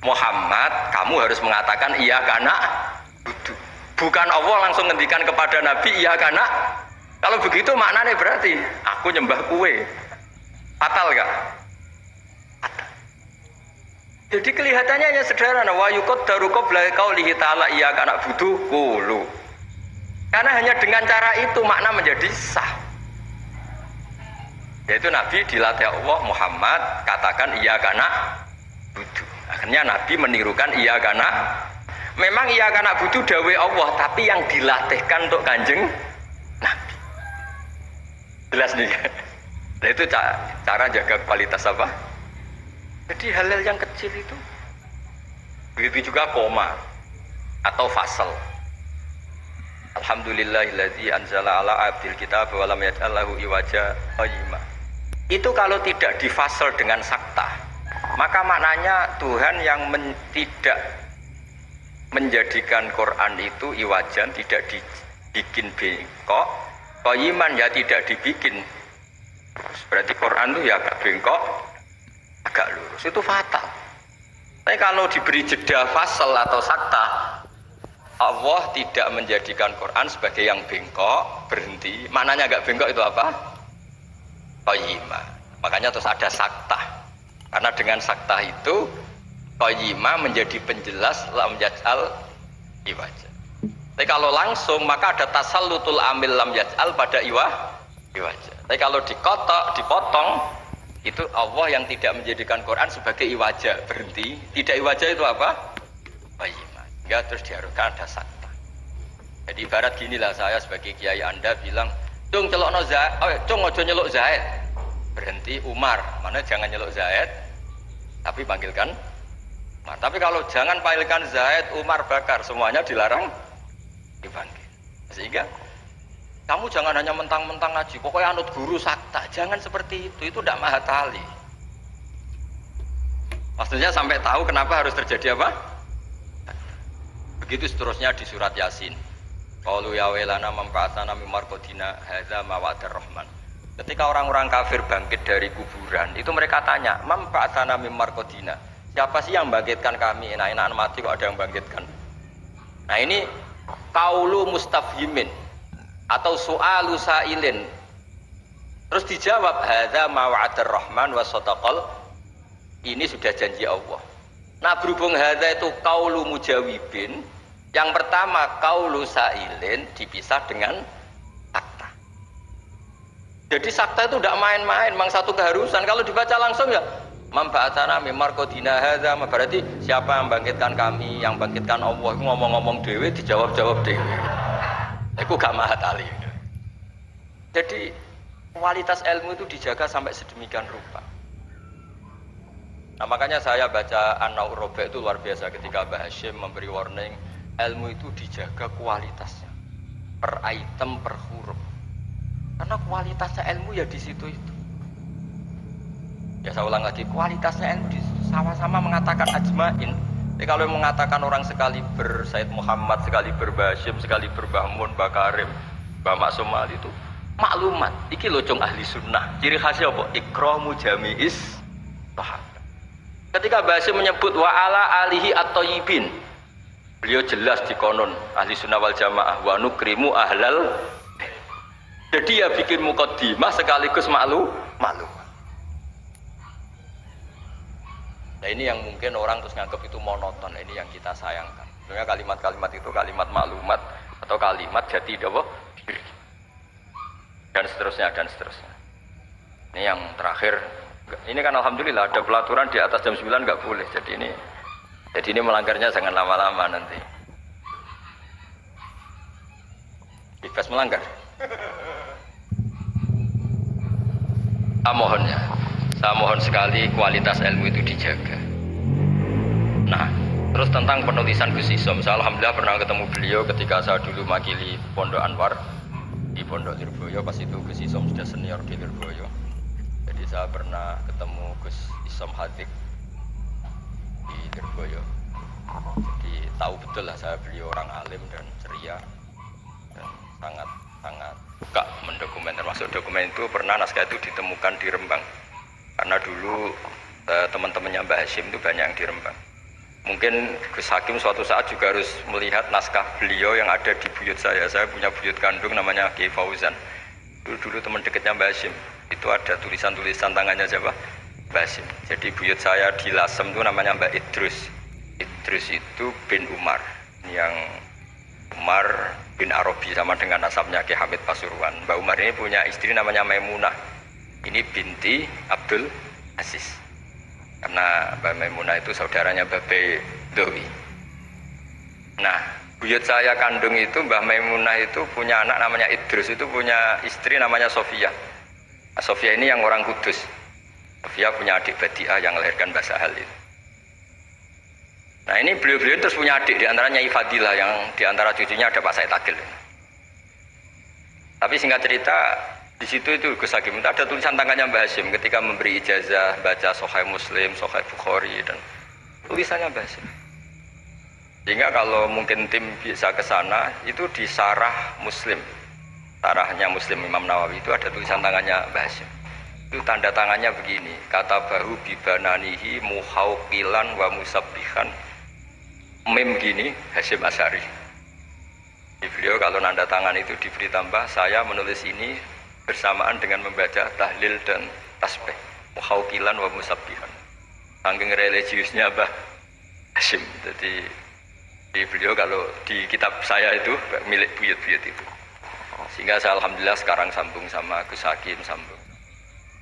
[SPEAKER 3] Muhammad, kamu harus mengatakan iyaka na'budu. Bukan Allah langsung ngendikan kepada Nabi iyaka na. Kalau begitu maknanya berarti aku nyembah kue. Fatal enggak? Fatal. Jadi kelihatannya hanya sederhana, wa yuqaddaru qabla qaulihi ta'ala iyyaka na'budu qulu. Karena hanya dengan cara itu makna menjadi sah. Yaitu Nabi dilatih Allah, Muhammad katakan iyyaka na'budu. Nah, Akhirnya Nabi menirukan iya karena memang iya karena butuh dawe Allah, tapi yang dilatihkan untuk Kanjeng Nabi. Jelas nih. Nah itu cara jaga kualitas apa? Jadi hal-hal yang kecil itu. Begitu juga koma atau fasal. Alhamdulillahilladzi anzala ala abdil kitab wa lam yaj'al lahu iwaja qayyima. Itu kalau tidak difasal dengan sakta, maka maknanya Tuhan yang tidak menjadikan Quran itu iwajan, tidak dibikin bengkok, qayyiman ya tidak dibikin. Berarti Quran itu ya agak bengkok, agak lurus. Itu fatal. Tapi kalau diberi jeda fasal atau sakta, Allah tidak menjadikan Quran sebagai yang bengkok, berhenti. Maknanya agak bengkok itu apa? Qayyimah. Makanya terus ada sakta. Karena dengan sakta itu qayyimah menjadi penjelas lam yaj'al iwaja. Tapi kalau langsung maka ada tasallutul amil lam yaj'al pada iwaja. Tapi kalau dipotong itu Allah yang tidak menjadikan Quran sebagai iwaja, berhenti. Tidak iwaja itu apa? Qayyimah. Enggak terus diharuskan ada sakta. Jadi ibarat ginilah saya sebagai kiai Anda bilang, "Cung celokno Zaid, cung aja nyeluk Zaid." Berhenti Umar, mana jangan nyeluk Zaid, tapi panggilkan Umar. Tapi kalau jangan panggilkan Zaid, Umar Bakar, semuanya dilarang dipanggil. Sehingga kamu jangan hanya mentang-mentang ngaji, pokoknya anut guru sakta, jangan seperti itu tidak mahatali. Maksudnya sampai tahu kenapa harus terjadi apa? Begitu seterusnya di surat Yasin. Qalu ya wailana mamfa'atana mim marqadina hadza ma wa'adar rahman. Ketika orang-orang kafir bangkit dari kuburan, itu mereka tanya, "Mamfa'atana mim marqadina." Siapa sih yang bangkitkan kami? Enak-enakan mati kok ada yang bangkitkan. Nah, ini qaulu mustafhimin atau su'alu sa'ilin. Terus dijawab, "Hadza ma wa'adar rahman wa sadaqal." Ini sudah janji Allah. Nah, berhubung hadza itu qaulu mujawibin, yang pertama qaulu sa'ilin dipisah dengan sakta. Jadi sakta itu tidak main-main, memang satu keharusan. Kalau dibaca langsung ya Mamba'atana mimar kodina hadza, berarti siapa yang bangkitkan kami, yang bangkitkan Allah, ngomong-ngomong dewe dijawab-jawab dewe. Itu gak mahatali. Jadi kualitas ilmu itu dijaga sampai sedemikian rupa. Nah, makanya saya baca An-Naur Roba itu luar biasa ketika Mbah Hashim memberi warning, ilmu itu dijaga kualitasnya per item, per huruf. Karena kualitasnya ilmu ya di situ itu. Ya saya ulang lagi, kualitasnya ilmu sama-sama mengatakan ajmain. Jadi kalau yang mengatakan orang sekali Said Muhammad, sekali Mbah Hashim, sekali Mbah Mun, Mbah Karim, Mbah Maksum Ali itu maklumat. Iki locong ahli sunnah. Ciri khasnya apa? Ikramu jami'is sahabat. Ketika Mbah Hashim menyebut wa ala alihi at-thayyibin, beliau jelas di konon ahli sunnah wal jamaah wa nukrimu ahlal. Jadi ya bikin mukaddimah sekaligus maklum. Nah ini yang mungkin orang terus nganggap itu monoton. Ini yang kita sayangkan. Sebenarnya kalimat-kalimat itu kalimat maklumat atau kalimat jati diri. Dan seterusnya. Ini yang terakhir. Ini kan alhamdulillah ada pelaturan di atas jam 9 nggak boleh. Jadi ini melanggarnya jangan lama-lama nanti. Bebas melanggar. Saya mohon sekali kualitas ilmu itu dijaga. Nah, terus tentang penulisan Gus Isom, saya alhamdulillah pernah ketemu beliau ketika saya dulu makili Pondok Anwar di Pondok Lirboyo. Pas itu Gus Isom sudah senior di Lirboyo. Jadi saya pernah ketemu Gus Isom Hadik di Lirboyo. Jadi tahu betul lah saya beliau orang alim dan ceria dan sangat suka mendokumen. Termasuk dokumen itu pernah naskah itu ditemukan di Rembang. Karena dulu teman-temannya Mbah Hashim itu banyak yang di Rembang. Mungkin Gus Hakim suatu saat juga harus melihat naskah beliau yang ada di buyut saya. Saya punya buyut kandung namanya Kiai Fauzan. Dulu teman dekatnya Mbah Hashim. Itu ada tulisan-tulisan tangannya siapa? Mbah Hashim. Jadi buyut saya di Lasem itu namanya Mbak Idrus. Idrus itu bin Umar. Yang Umar bin Arabi sama dengan nasabnya Ki Hamid Pasuruan. Mbak Umar ini punya istri namanya Maimunah. Ini binti Abdul Aziz. karena Mbak Maimunah itu saudaranya Mbak Bedowi. Nah, buyut saya kandung itu Mbah Maimunah itu punya anak namanya Idrus, itu punya istri namanya Sofia. Nah, Sofia ini yang orang Kudus. Sofia punya adik Badiah yang melahirkan Mbah Sahal itu. Nah, ini beliau-beliau terus punya adik, diantaranya Ifadilah, yang diantara cucunya ada Pak Said Agil. Tapi singkat cerita, di situ itu Gus Hakim ada tulisan tangannya Mbah Hashim ketika memberi ijazah baca Sahih Muslim, Sahih Bukhari, dan tulisannya Mbah Hashim. Sehingga kalau mungkin tim bisa ke sana, itu di Sarah Muslim, sarahnya Muslim Imam Nawawi itu ada tulisan tangannya Mbah Hashim. Itu tanda tangannya begini, kata bahu bibananihi muhauqilan wa musabbihan, mem gini Hashim Asy'ari. Beliau kalau nanda tangan itu diberi tambah, saya menulis ini bersamaan dengan membaca tahlil dan tasbih, muhauqilan wa musabbihan. Saking religiusnya Mbah Hashim. Jadi di beliau kalau di kitab saya itu milik buyut-buyut itu, sehingga saya alhamdulillah sekarang sambung sama Gus Hakim, sambung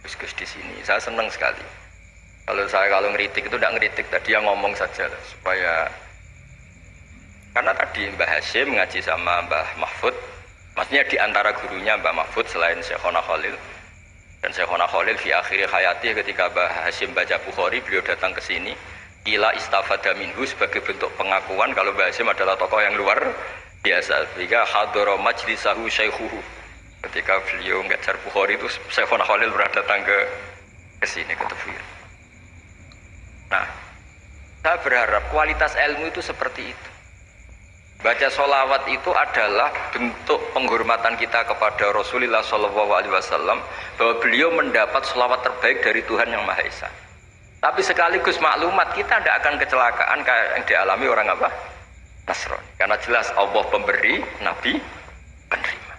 [SPEAKER 3] Gus di sini. Saya senang sekali. Kalau ngeritik itu tidak ngeritik, tadi yang ngomong saja supaya, karena tadi Mbah Hashim ngaji sama Mbah Mahfud, maksudnya di antara gurunya Mbah Mahfud selain Syekhona Khalil, dan Syekhona Khalil di akhir hayati ketika Mbah Hashim baca Bukhari, beliau datang ke sini. Ila istafada minhu sebagai bentuk pengakuan kalau Mbah Hashim adalah tokoh yang luar biasa. Sehingga hadara majlisahu syaikhuhu, ketika beliau ngajar Bukhari itu Syekhona Khalil pernah datang ke sini, ke Tafsir. Nah, saya berharap kualitas ilmu itu seperti itu. Baca sholawat itu adalah bentuk penghormatan kita kepada Rasulullah SAW, bahwa beliau mendapat sholawat terbaik dari Tuhan Yang Maha Esa. Tapi sekaligus maklumat, kita tidak akan kecelakaan kayak yang dialami orang apa? Nasrani. Karena jelas Allah pemberi, Nabi penerima.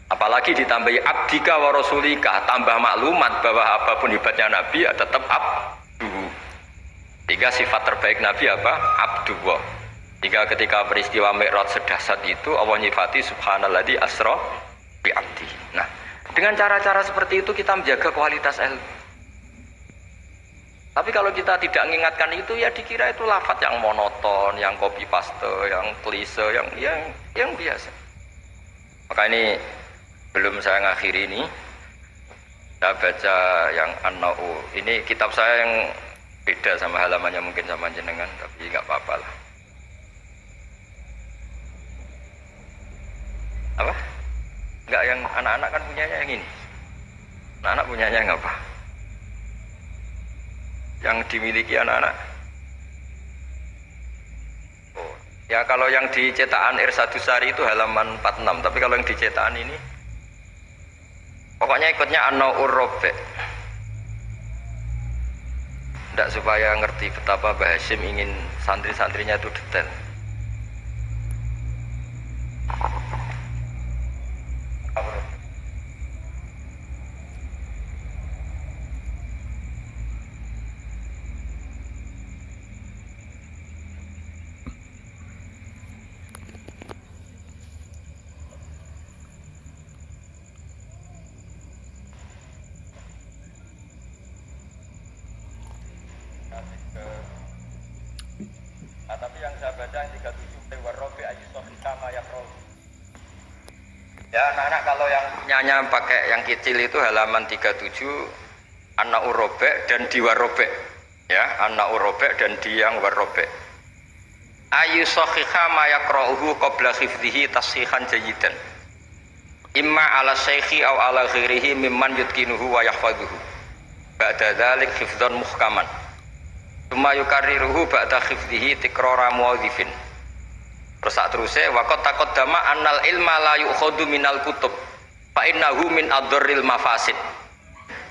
[SPEAKER 3] Apalagi ditambahi abdika wa rasulika, tambah maklumat bahwa apapun hebatnya Nabi ya tetap abduhu. Tiga sifat terbaik Nabi apa? Abdullah. Tiga ketika peristiwa Mi'raj sedahsyat itu Allah nyifati subhanalladzi asra bi abdihi. Nah, dengan cara-cara seperti itu kita menjaga kualitas ilmu. Tapi kalau kita tidak mengingatkan itu, ya dikira itu lafaz yang monoton, yang copy paste, yang klise, yang biasa. Maka ini belum saya ngakhiri ini, saya baca yang An-Na'u. Ini kitab saya yang beda sama halamannya mungkin sama jenengan, tapi nggak apa-apa lah. Apa? Enggak, yang anak-anak kan punyanya yang ini. Anak-anak punyanya yang apa? Yang dimiliki anak-anak. Oh, ya kalau yang di cetakan Irsadusari itu halaman 46, tapi kalau yang di cetakan ini pokoknya ikutnya An-Na'ur Rabi'. Tidak, supaya ngerti betapa Mbah Hashim ingin santri-santrinya itu detail. Nah, tapi yang saya baca yang 37 warrobi ayyusofi sama ya pro. Ya anak-anak kalau yang punyanya pakai yang kecil itu halaman 37 An-Na'ur Rabi' dan di warrobi. Ya, An-Na'ur Rabi' dan di yang warrobi. Ayyusofi ma yaqra'uhu qabla hifdhihi tashihan jayyidan. Imma ala syekhi aw ala ghairihi mimman yutkinuhu wa yahfadhuhu. Ba'da dzalik hifdzan muhkaman. Tsumma yukarriruhu ba'da hifdhihi tikrara muwadhifin. Terus terusé waqad taqaddama annal ilma la yu'khadhu minal kutub fa innahu min adharril mafasid.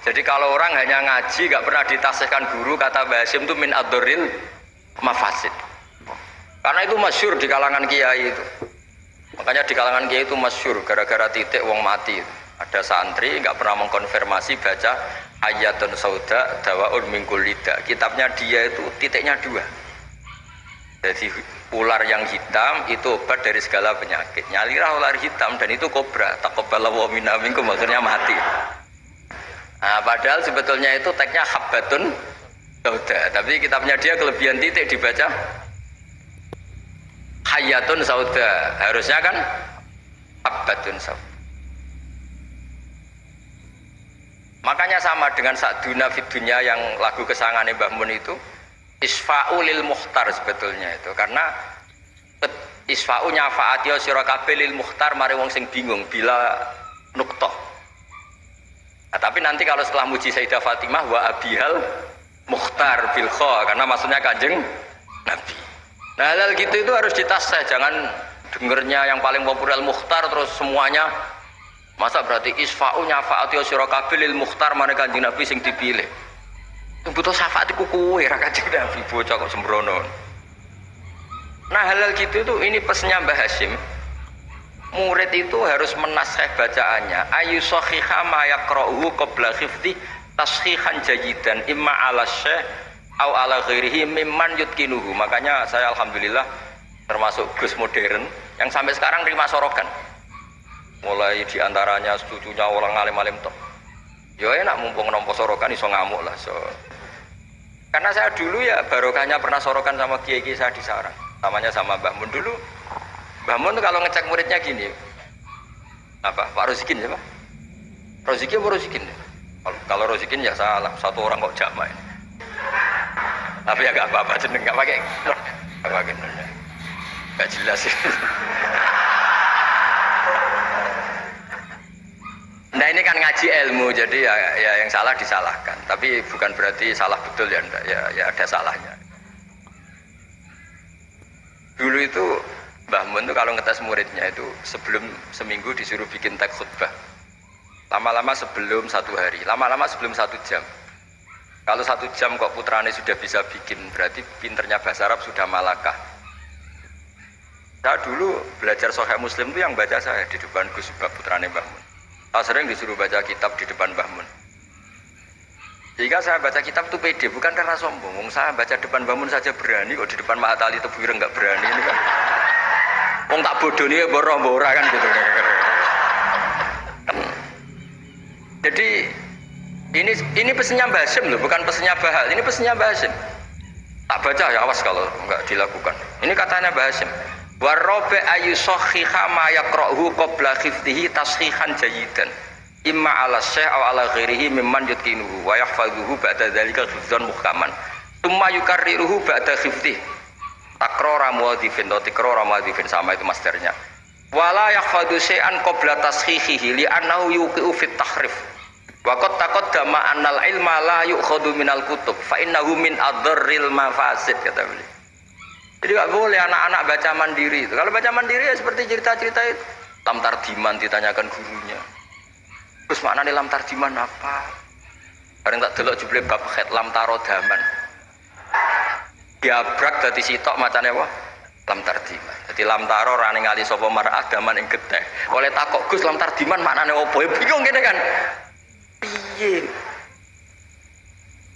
[SPEAKER 3] Jadi kalau orang hanya ngaji enggak pernah ditasihkan guru, kata Mbah Hashim itu min adharril mafasid. Karena itu masyhur di kalangan kiai itu. Makanya di kalangan kiai itu masyhur gara-gara titik wong mati. Ada santri enggak pernah mengkonfirmasi baca Ayatun Sauda Dawaun min kulli da. Kitabnya dia itu titiknya 2. Jadi ular yang hitam itu obat dari segala penyakit. Nyalirah ular hitam dan itu kobra. Taqabbalallahu minna minkum, maksudnya mati. Nah, padahal sebetulnya itu teksnya habbatun Sauda. Tapi kitabnya dia kelebihan titik dibaca Hayyatun Sauda. Harusnya kan Habbatun Sauda. Makanya sama dengan Sa'duna Fid Dunya yang lagu kesangane Mbah Mun itu isfa'u lil mukhtar sebetulnya itu. Karena isfa'u nyafaat ya sira kabeh lil mukhtar mari wong sing bingung bila nuktah. Nah, tapi nanti kalau setelah muji Sayyidah Fatimah wa abihal mukhtar bil kha karena maksudnya Kanjeng Nabi. Nah, hal gitu itu harus ditasih, jangan dengernya yang paling populer mukhtar terus semuanya. Masa berarti isfa'u nyafaat ya sira kabeh lil mukhtar mari Kanjeng Nabi sing dipilih. Butuh syafaat iku kowe ra Kanjeng Nabi bocah kok sembrono. Nah, hal gitu itu ini pesnya Mbah Hasyim. Murid itu harus menashih bacaannya. Ayu sahiha ma yaqra'uhu qabla khifdi tashihan jayidan imma ala syekh au ala ghairihi mimman yutkinuhu. Makanya saya alhamdulillah termasuk Gus modern yang sampai sekarang terima sorokan. Mulai diantaranya setujunya orang alim-alim top. Ya enak mumpung nompo sorokan iso ngamuk lah. So. Karena saya dulu ya barokahnya pernah sorokan sama kiai-kiai saya di sarang. Namanya sama Mbah Mun dulu. Mbah Mun kalau ngecek muridnya gini. Apa? Pak Rozikin siapa? Rozikin apa Rozikin? Kalau Rozikin ya salah, satu orang kok jamaah. Tapi ya gak apa-apa jeneng, gak pakai. Gak pakai. Gak jelas sih. Nah ini kan ngaji ilmu, jadi ya yang salah disalahkan. Tapi bukan berarti salah betul ya, ya ada salahnya. Dulu itu Mbah Mun itu kalau ngetes muridnya itu sebelum seminggu disuruh bikin teks khutbah. Lama-lama sebelum 1 hari, lama-lama sebelum 1 jam. Kalau 1 jam kok putrane sudah bisa bikin, berarti pinternya bahasa Arab sudah malakah. Saya dulu belajar Sahih Muslim itu yang baca saya di depan Gus putrane Mbah Mun. Saya sering disuruh baca kitab di depan Mbah Mun. Jika saya baca kitab itu pede, bukan karena sombong. Saya baca depan Mbah Mun saja berani, kok di depan Mahatali Tebuireng nggak berani ini kan. Wong tak bodoh nih borong-borong kan gitu. Jadi ini pesannya Mbah Hasyim loh, bukan pesannya Bahal. Ini pesannya Mbah Hasyim. Tak baca ya awas kalau nggak dilakukan. Ini katanya Mbah Hasyim. Warobe ayu sohiha ma yaqra'uhu qabla khifdihi tashihan jayidan. Imma ala syekh aw ala ghairihi mimman yutkinuhu wa yahfazuhu ba'da dzalika hifdzan muhkaman. Tsumma yukarriruhu ba'da khifdihi. Takrora muadzifin atau tikrora muadzifin sama itu masternya. Wala yahfadzu syai'an qabla tashihihi li annahu yuqi'u fit tahrif. Wa qad taqaddama annal ilma la yu'khadhu minal kutub fa innahu min adharril mafasid kata beliau. Jadi enggak boleh anak-anak baca mandiri itu. Kalau baca mandiri ya seperti cerita-cerita itu. Lam tardiman ditanyakan gurunya. Terus maknane lam tardiman apa? Bareng tak delok jebule bab khat lam tarodaman. Diabrak dadi sitok macane apa? Lam tardiman. Dadi lam taro ora ningali sapa mar'ah daman ing geteh. Oleh takok Gus lam tardiman maknane apa? Bingung kene kan. Piye?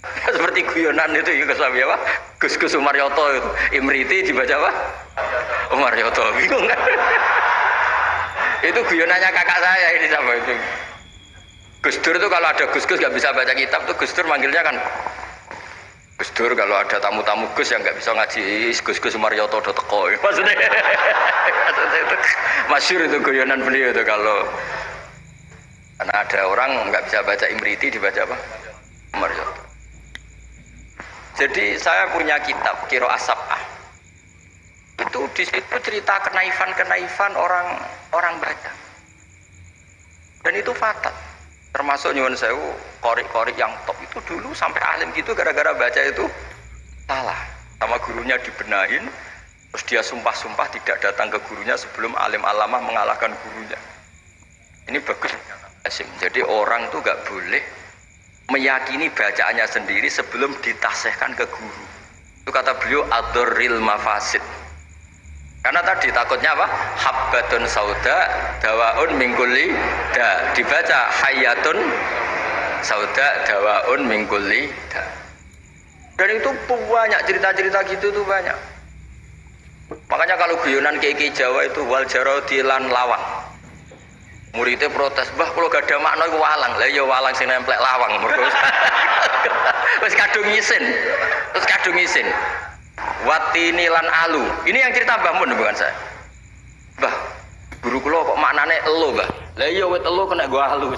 [SPEAKER 3] Seperti guyonan itu ya Gus apa? Gus Umaryoto itu. Imriti dibaca apa? Umaryoto. Bingung kan? Itu guyonannya kakak saya ini sama itu. Gus Dur itu kalau ada Gus-Gus gak bisa baca kitab tuh Gus Dur manggilnya kan Gus Dur. Kalau ada tamu-tamu Gus yang gak bisa ngaji Gus Umaryoto do teko. Maksudnya itu masyhur itu guyonan beliau itu kalau karena ada orang nggak bisa baca Imriti dibaca apa? Umaryoto. Jadi saya punya kitab Qiraah Sab'ah. Itu di situ cerita kenaifan orang baca. Dan itu fatal. Termasuk nyuwun sewu qori-qori yang top itu dulu sampai alim gitu gara-gara baca itu salah. Sama gurunya dibenahin, terus dia sumpah-sumpah tidak datang ke gurunya sebelum alim alamah mengalahkan gurunya. Ini bagus. Jadi orang tuh gak boleh meyakini bacaannya sendiri sebelum ditasihkan ke guru. Itu kata beliau adorril mafasid. Karena tadi takutnya apa? Habbatun sauda dawaun min kulli da. Dibaca hayatun sauda dawaun min kulli da. Dan itu banyak cerita-cerita gitu tuh banyak. Makanya kalau guyonan kiai Jawa itu wal jarodi lan lawang. Muridnya protes, "Mbah, kalau gak ada makna iku walang." Lah ya walang sing nemplek lawang. Wis kadung isin. Terus kadung isin. Watini lan alu. Ini yang cerita Mbah Mun bukan saya. Mbah, guru kula kok maknane elo, Mbah. Lah iya wit elo kena gua alu.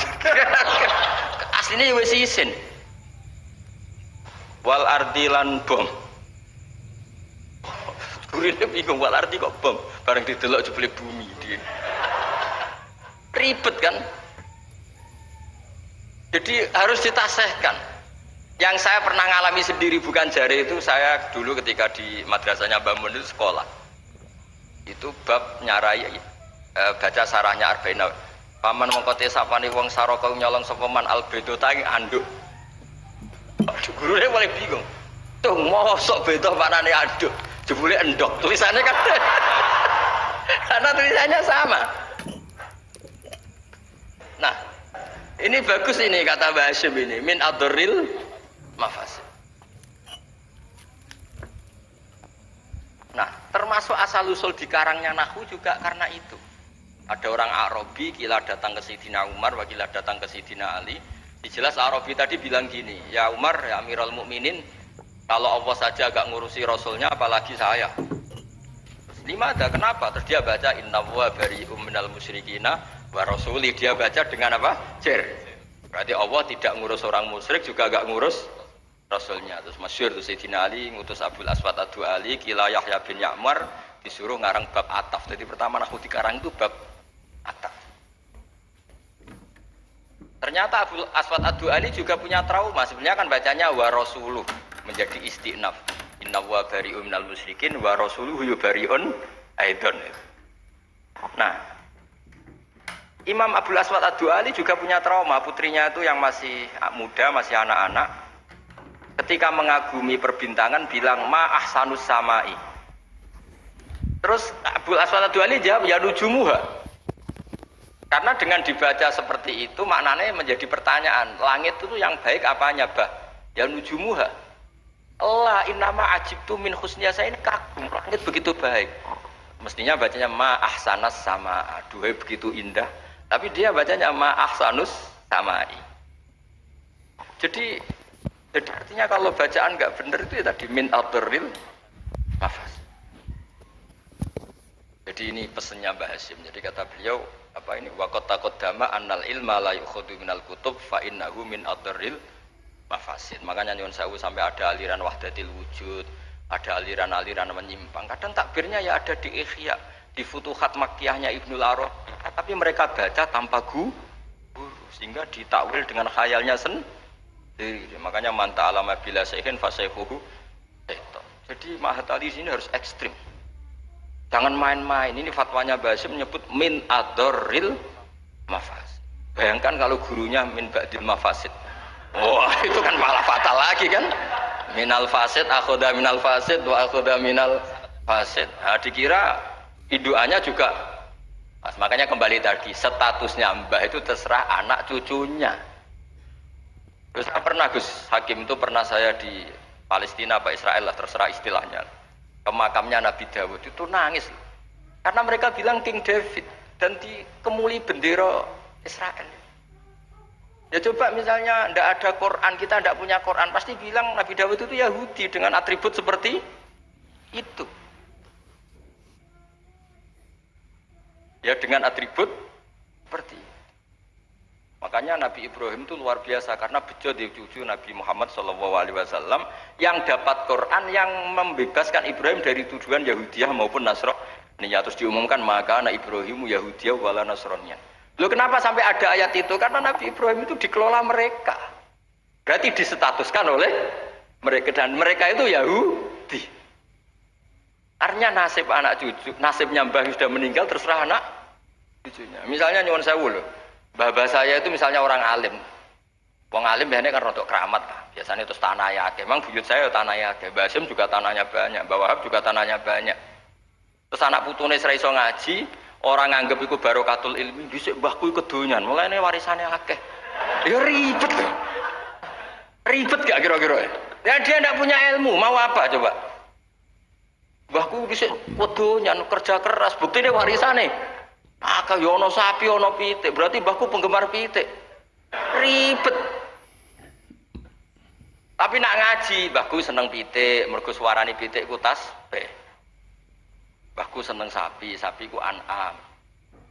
[SPEAKER 3] Asline wis isin. Wal ardi lan bom. Gurine bingung wal ardi kok bom. Bareng didelok jebule bumi dia. Ribet kan? Jadi harus ditasehkan. Yang saya pernah ngalami sendiri bukan jari itu, saya dulu ketika di madrasahnya Mbah Mun itu sekolah. Itu bab nyarai baca sarahnya Arba'in. Paman mengkote sapane wong saraka nyolong sapa man albedo tangi anduk. Gurune mulai bingung. Tuh mosok beda maknane anduk, jebule endok. Tulisannya kan karena tulisannya sama. Nah, ini bagus ini kata Mbah Hasyim ini min adril mafasid. Nah, termasuk asal usul di karangnya nahwu juga karena itu. Ada orang Arabi kila datang ke Sayyidina Umar, wakila datang ke Sayyidina Ali. Dijelas Arabi tadi bilang gini, ya Umar, ya Amirul Mukminin, kalau Allah saja agak ngurusi Rasulnya, apalagi saya. Terus lima ada kenapa? Terus dia baca Inna wa bari'um minal musyrikina wa rasuli. Dia baca dengan apa? Jer. Berarti Allah tidak ngurus orang musyrik juga agak ngurus Rasulnya. Terus masyhur tuh Sayyidina Ali ngutus Abdul Aswad Ad-Du'ali kila Yahya bin Ya'mar disuruh ngarang bab ataf. Jadi pertama nahwu dikarang itu bab ataf. Ternyata Abdul Aswad Ad-Du'ali juga punya trauma. Sebenarnya kan bacanya wa rasuluh menjadi istinaf. Inna wa bari'un minal musyrikin wa rasuluhu yubari'un aidon. Nah, Imam Abdul Aswad Ad-Du'ali juga punya trauma. Putrinya itu yang masih muda, masih anak-anak. Ketika mengagumi perbintangan bilang ma ahsanus samai. Terus Abdul Aswad Ad-Du'ali jawab ya nujumuha. Karena dengan dibaca seperti itu maknanya menjadi pertanyaan, langit itu yang baik apanya, Bah? Ya nujumuha. Allah innama ajibtu min husniya, saya ini kagum, langit begitu baik. Mestinya bacanya ma ahsanas sama, aduhai begitu indah. Tapi dia bacanya ma ahsanus samai. Jadi artinya kalau bacaan nggak benar itu ya tadi min adril mafas. Jadi ini pesannya Mbah Hasyim. Jadi kata beliau apa ini waqad taqaddama annal ilma la yukhadhu minal kutub fa innahu min adril mafasid. Makanya nyuwun sewu sampai ada aliran wahdatil wujud, ada aliran-aliran menyimpang. Kadang takbirnya ya ada di Ihya, di Futuhat Makkiyahnya Ibnul Arabi. Tapi mereka baca tanpa guru sehingga ditakwil dengan khayalnya sendiri. Makanya manta alama bila syaihin fasayhuhu itu. Jadi Mahatali sini harus ekstrim. Jangan main-main. Ini fatwanya Mbah Hasyim menyebut min adorril mafasid. Bayangkan kalau gurunya min ba'dil mafasid. Wah, itu kan malah fatal lagi kan. Minal fasid akhoda minal fasid wa akhoda minal fasid. Nah, dikira induannya juga. Mas, makanya kembali tadi statusnya Mbah itu terserah anak cucunya. Terus pernah Gus Hakim itu pernah saya di Palestina apa Israel lah terserah istilahnya. Ke makamnya Nabi Dawud itu nangis karena mereka bilang King David dan dikemuli bendera Israel. Ya coba misalnya tidak ada Quran, kita tidak punya Quran, pasti bilang Nabi Dawud itu Yahudi dengan atribut seperti itu. Ya dengan atribut seperti itu. Makanya Nabi Ibrahim itu luar biasa karena bejo di cucu Nabi Muhammad SAW yang dapat Quran yang membebaskan Ibrahim dari tujuan Yahudiyah maupun Nasraniyah. Terus diumumkan maka anak Ibrahim Yahudiyah wala Nasraniyah. Loh kenapa sampai ada ayat itu? Karena Nabi Ibrahim itu dikelola mereka. Berarti disetatuskan oleh mereka dan mereka itu Yahudi. Artinya nasib anak cucu, nasibnya Mbah sudah meninggal terserah anak cucunya. Misalnya nyuwun sewu loh. Bapak saya itu misalnya orang alim. Wong alim biasanya kan rodok keramat. Biasanya terus tanah ya. Memang buyut saya tanah ya. Mbah Hasyim juga tanahnya banyak. Mbah Wahab juga tanahnya banyak. Terus anak putune ra iso ngaji, orang nganggep iku barokatul ilmi, dhisik mbahku kedonyan. Mulane warisane akeh. Ya ribet. Ribet gak kira-kira? Ya dia ndak punya ilmu, mau apa coba? Mbahku dhisik kedonyan kerja keras, buktine warisane. Maka yo ono sapi ono pitik, berarti mbahku penggemar pitik. Ribet. Tapi nak ngaji, mbahku seneng pitik, mergo suarane pitik ku tasbih. Mbahku seneng sapi, sapi ku an'am.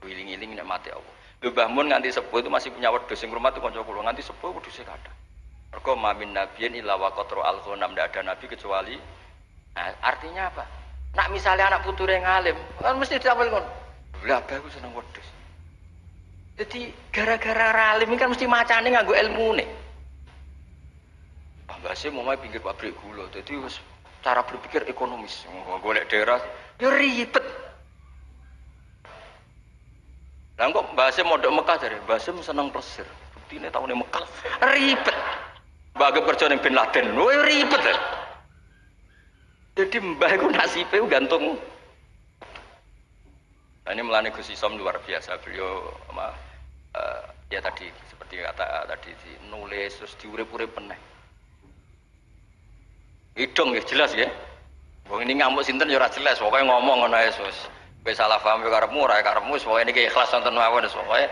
[SPEAKER 3] Wiling-wiling nek mati Allah. Lho Mbah Mun nganti sepuh itu masih punya wedhus sing rumah itu kanca kula, nganti sepuh wedhuse kathah. Mergo mamin nabiyyin illa wa qatra al-ghanam, ndak ada nabi kecuali. Nah, artinya apa? Nak misalnya anak puture ngalim, kan mesti dicapel ngono. Lah mbahku seneng wedhus. Jadi gara-gara ralim kan mesti macane nganggo ilmune. Mbah Sim mau pinggir pabrik gula, jadi cara berpikir ekonomis, golek daerah, ya ribet. Lah kok Mbah Sim mondok Mekah jare, Mbah Sim seneng plesir, buktine taune Mekah, ribet. Mbah kerja ning Bin Laden, ribet. Jadi Mbah iku nasibe gantung. Nah, ini melani Gus Isom luar biasa, beliau ya tadi seperti kata tadi nulis terus diurip-urip peneh. Hidung ya jelas ya. Wong ini ngamuk sinten ya ora jelas, pokoke ngomong ngono ae wis. Kowe salah paham yo karepmu ora karepmu, pokoke niki ikhlas wonten mawon pokoke.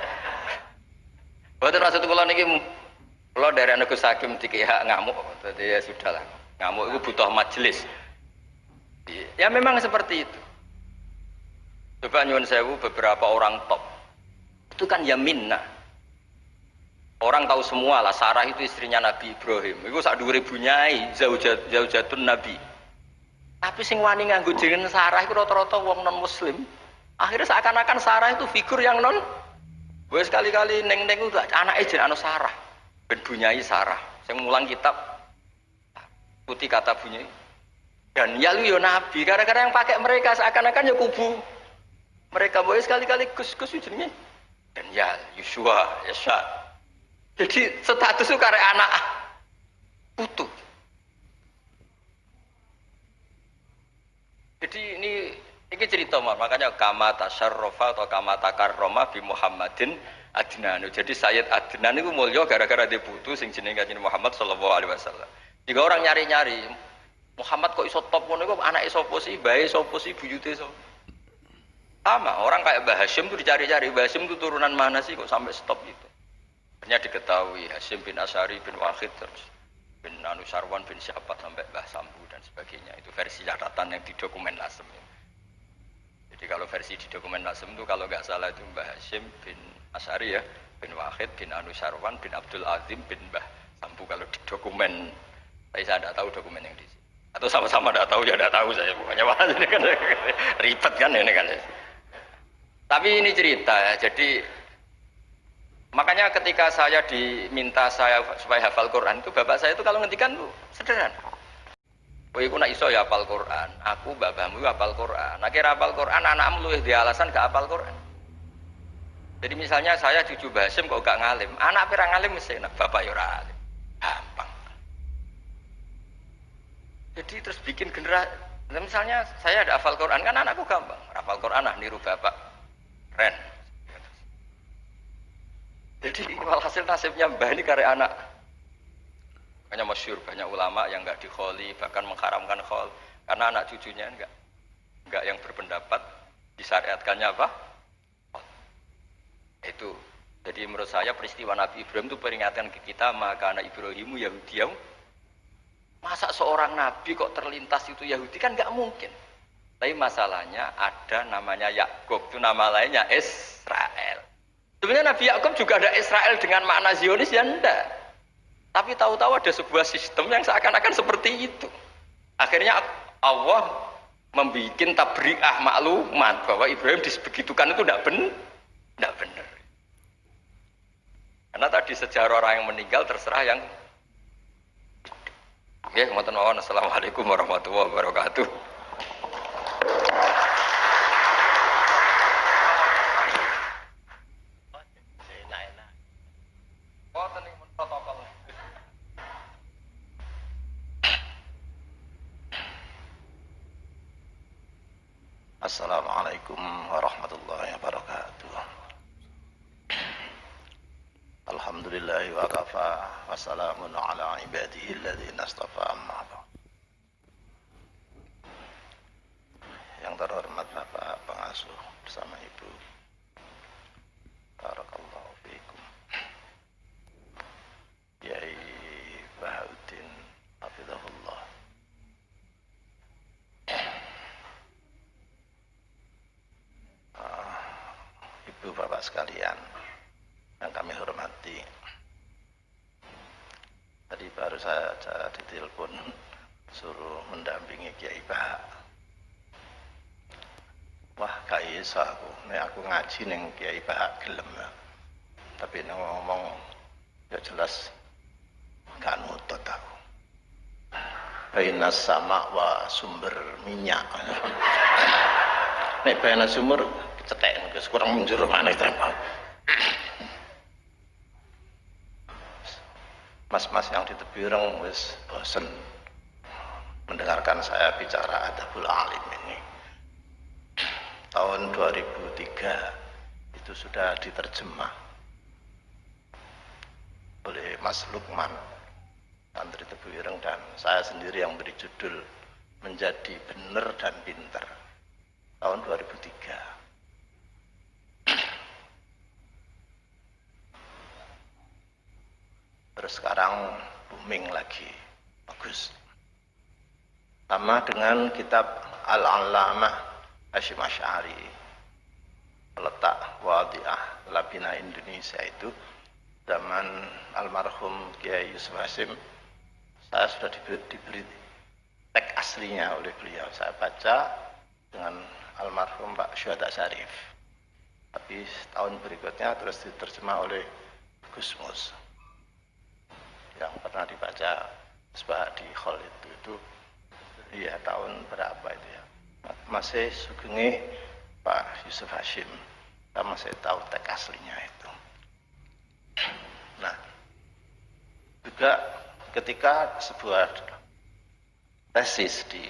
[SPEAKER 3] Boten maksud kula niki kula dari anak Gus Hakim diki hak ngamuk, dadi ya sudahlah. Ngamuk itu butuh majelis. Ya memang seperti itu. Coba nyuwun sewu beberapa orang top. Itu kan ya minnah. Orang tahu semua lah, Sarah itu istrinya Nabi Ibrahim. Itu sak dhuwure bunyai, zaujatun Nabi. Tapi sing wani nganggo jeneng Sarah itu rata-rata wong non muslim. Akhirnya seakan-akan Sarah itu figur yang non. Gue sekali-kali neng-neng itu anake jeneng anu Sarah. Ben bunyai Sarah. Sing mulang kitab putih kata bunyai. Dan ya lu yo Nabi, gara-gara yang pakai mereka seakan-akan ya kubu. Mereka boleh sekali-kali Gus-Gus jenenge. Dan ya Yusua, Yasa. Jadi status itu karek anak putu. Jadi ini cerita makanya kama tasyarrafa atau kama takarrama bi Muhammadin Adnan. Jadi Sayyid Adnan itu mulya gara-gara dia putu sing jenenge Kanjeng Muhammad sallallahu alaihi wasallam. Jika orang nyari-nyari Muhammad kok iso top ngono iku anake sapa sih, bae sapa sih, buyute sapa? Sama, orang kayak Mbah Hasyim itu dicari-cari, Mbah Hasyim itu turunan mana sih kok sampai stop gitu. Akhirnya diketahui Hasyim bin Asy'ari bin Wahid terus bin Anusarwan bin Syabat sampai Mbah Sambu dan sebagainya. Itu versi catatan yang di dokumen Lasem. Jadi kalau versi di dokumen Lasem itu kalau nggak salah itu Mbah Hasyim bin Asy'ari ya, bin Wahid bin Anusarwan bin Abdul Azim bin Mbah Sambu kalau di dokumen. Saya tidak tahu dokumen yang di sini. Atau sama-sama tidak tahu ya tidak tahu saya pokoknya ini kan ribet kan ini kan. Tapi ini cerita ya, jadi makanya ketika saya diminta saya supaya hafal Quran itu bapak saya itu kalau ngendikan tuh sederhana. Kowe iku nak iso ya hafal Quran, aku babahmu hafal Quran. Nek ora hafal Quran anakmu luwih di alasan gak hafal Quran. Jadi misalnya saya cucu Basim kok gak ngalim, anak pirang ngalim mesti enak, bapak ya ora alim. Gampang. Jadi terus bikin generasi, misalnya saya ada hafal Quran kan anakku gampang, hafal Quran niru bapak. Keren. Jadi walhasil nasibnya Mbah ini karya anak. Makanya masyhur banyak ulama yang enggak dikholi bahkan mengharamkan khol karena anak cucunya enggak yang berpendapat disyariatkannya apa? Itu. Jadi menurut saya peristiwa Nabi Ibrahim itu peringatan ke kita maka anak Ibrahimu Yahudiyah. Masa seorang nabi kok terlintas itu Yahudi kan enggak mungkin. Tapi masalahnya ada namanya Yakub, itu nama lainnya Israel. Sebenarnya Nabi Yakub juga ada Israel dengan makna Zionis ya enggak. Tapi tahu-tahu ada sebuah sistem yang seakan-akan seperti itu. Akhirnya Allah membuat tabri'ah maklumat bahwa Ibrahim disebegitukan itu tidak benar. Karena tadi sejarah orang yang meninggal terserah yang ya, Assalamualaikum warahmatullahi wabarakatuh.
[SPEAKER 4] Assalamualaikum warahmatullahi wabarakatuh. Alhamdulillahi wa kafa wa salamun ala ibadihi alladhina astafa amma ba'd. Yang terhormat Bapak Pengasuh bersama Ibu, barakallahu fiikum, Yai Bahauddin Bapak sekalian yang kami hormati. Tadi baru saja ditelepon suruh mendampingi Kiai Bahak. Wah, gak iso aku ngaji ning Kiai Bahak gelem. Tapi ngomong ya jelas gak nutut aku. Baina sama wa sumber minyak. Nek baina sumur cetek wis kurang munjur maneh tembang. Mas-mas yang di Tebireng wis bosen mendengarkan saya bicara adabul alim ini. Tahun 2003 itu sudah diterjemah oleh Mas Lukman santri Tebireng, dan saya sendiri yang beri judul Menjadi Bener dan Pinter tahun 2003. Terus sekarang booming lagi, bagus. Sama dengan kitab Al-Allamah Hasyim Asy'ari, Letak Wadhi'ah Labina Indonesia, itu zaman almarhum Kiai Yusuf Hasyim. Saya sudah diberi teks aslinya oleh beliau. Saya baca dengan almarhum Pak Syuhada Syarif. Tapi tahun berikutnya terus diterjemah oleh Gus Mus yang pernah dibaca sebab di hall itu ya tahun berapa itu ya, masih sugenge Pak Yusuf Hasyim. Kita masih tahu teks aslinya itu. Nah, juga ketika sebuah tesis di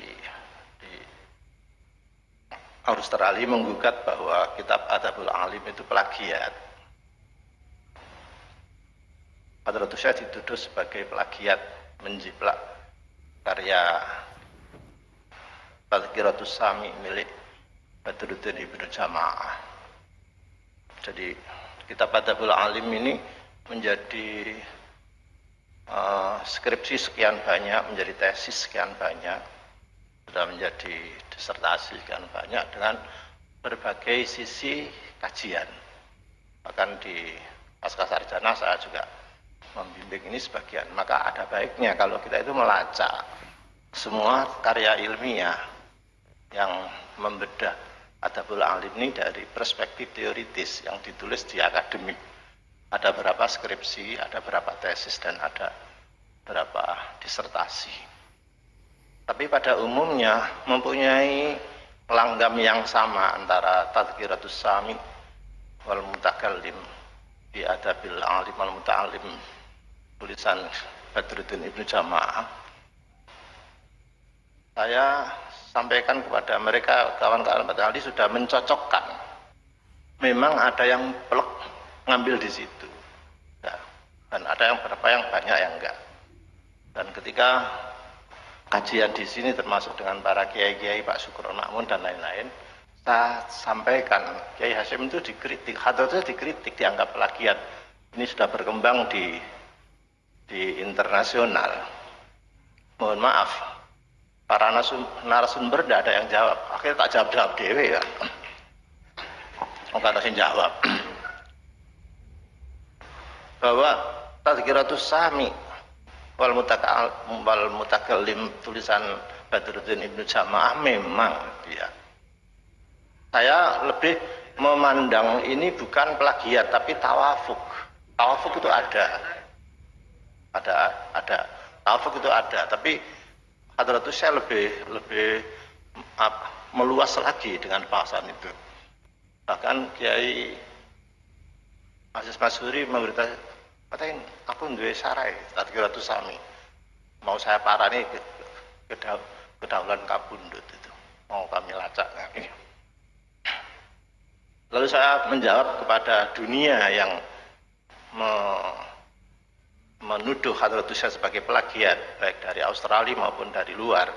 [SPEAKER 4] Australia menggugat bahwa kitab Adabul Alim itu plagiat, Hadratus Syekh dituduh sebagai plagiat, menjiplak karya Tazkiratus Sami milik Badruddin Ibnu Jamaah. Jadi kitab Adabul Alim ini menjadi skripsi sekian banyak, menjadi tesis sekian banyak, sudah menjadi disertasi sekian banyak dengan berbagai sisi kajian. Bahkan di pascasarjana saya juga membimbing ini sebagian. Maka ada baiknya kalau kita itu melacak semua karya ilmiah yang membedah Adabul Alim ini dari perspektif teoritis yang ditulis di akademik. Ada berapa skripsi, ada berapa tesis, dan ada berapa disertasi. Tapi pada umumnya mempunyai langgam yang sama antara Tazkiratus Sami wal Mutakallim di Adabil Alim wal Muta'alim tulisan Badruddin Ibnu Jamaah. Saya sampaikan kepada mereka, kawan-kawan Badali sudah mencocokkan. Memang ada yang plek ngambil di situ, ya. Dan ada yang berapa yang banyak yang enggak. Dan ketika kajian di sini termasuk dengan para kiai-kiai Pak Sukron Makmun dan lain-lain, saya sampaikan Kiai Hasyim itu dikritik, Hadratusnya dikritik, dianggap plagiat. Ini sudah berkembang di internasional. Mohon maaf, para narasumber tidak ada yang jawab. Akhirnya tak jawab dewe ya. Enggak ada yang jawab. Bahwa Tazkiratus Sami wal Mutakallim tulisan Badruddin Ibnu Jamaah memang ya. Saya lebih memandang ini bukan plagiat tapi tawafuk. Tawafuk itu ada. Tawafuk itu ada, tapi Hadratus saya lebih meluas lagi dengan bahasan itu. Bahkan Kiai Aziz Masyuri memberitahu, katanya aku duwe sarai Tazkiratus Sami, mau saya parani kedaulan kabundut itu, mau kami lacak. Lalu saya menjawab kepada dunia yang menuduh Hadratus Syekh sebagai plagiat baik dari Australia maupun dari luar,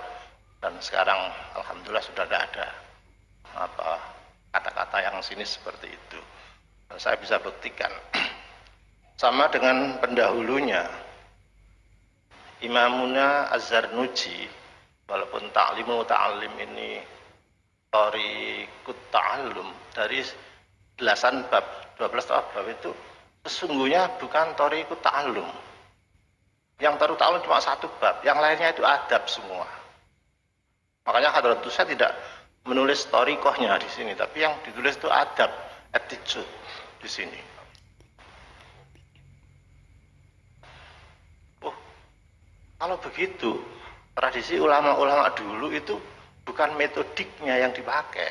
[SPEAKER 4] dan sekarang alhamdulillah sudah tidak ada kata-kata yang sinis seperti itu. Dan saya bisa buktikan sama dengan pendahulunya Imamuna Az-Zarnuji, walaupun ta'limu ta'alim ini Tariqut Ta'allum, dari belasan bab 12 bab itu sesungguhnya bukan thariqut ta'allum. Yang thariqut ta'allum cuma satu bab, yang lainnya itu adab semua. Makanya Hadratus saya tidak menulis thariqahnya di sini, tapi yang ditulis itu adab, attitude di sini. Oh, kalau begitu tradisi ulama-ulama dulu itu bukan metodiknya yang dipakai,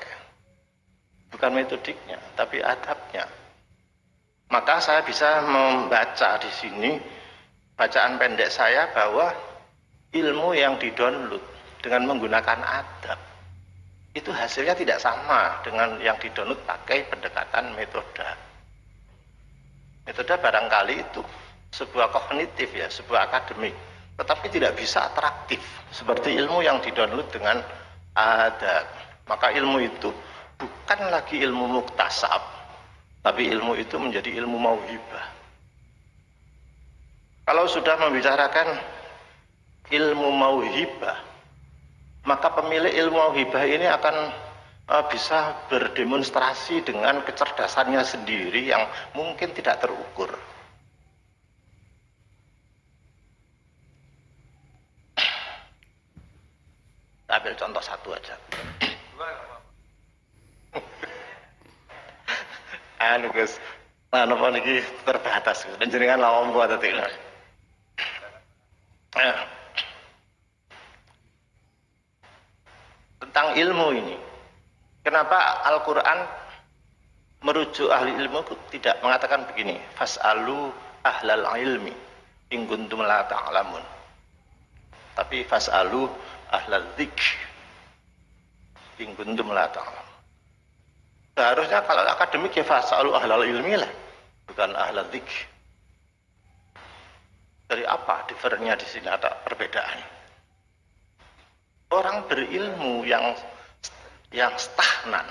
[SPEAKER 4] bukan metodiknya, tapi adabnya. Maka saya bisa membaca di sini bacaan pendek saya bahwa ilmu yang didownload dengan menggunakan adab itu hasilnya tidak sama dengan yang didownload pakai pendekatan metode. Metode barangkali itu sebuah kognitif ya, sebuah akademik, tetapi tidak bisa atraktif seperti ilmu yang didownload dengan adab. Maka ilmu itu bukan lagi ilmu muktasab, tapi ilmu itu menjadi ilmu mauhibah. Kalau sudah membicarakan ilmu mauhibah, maka pemilik ilmu mauhibah ini akan bisa berdemonstrasi dengan kecerdasannya sendiri yang mungkin tidak terukur. Kita ambil contoh satu aja. Anu Gus, napa niki terbatas dan jenengan lawang buat tadi. Tentang ilmu ini, kenapa Al-Quran merujuk ahli ilmu tidak mengatakan begini, fas'alu ahlal ilmi in kuntum la ta'lamun, tapi fas'alu ahlal dzikr in kuntum la ta'lamun. Seharusnya kalau akademik ya fas'alu ahlal ilmi lah, bukan ahlal dzikr. Dari apa diferennya di sini, ada perbedaan? Orang berilmu yang stagnan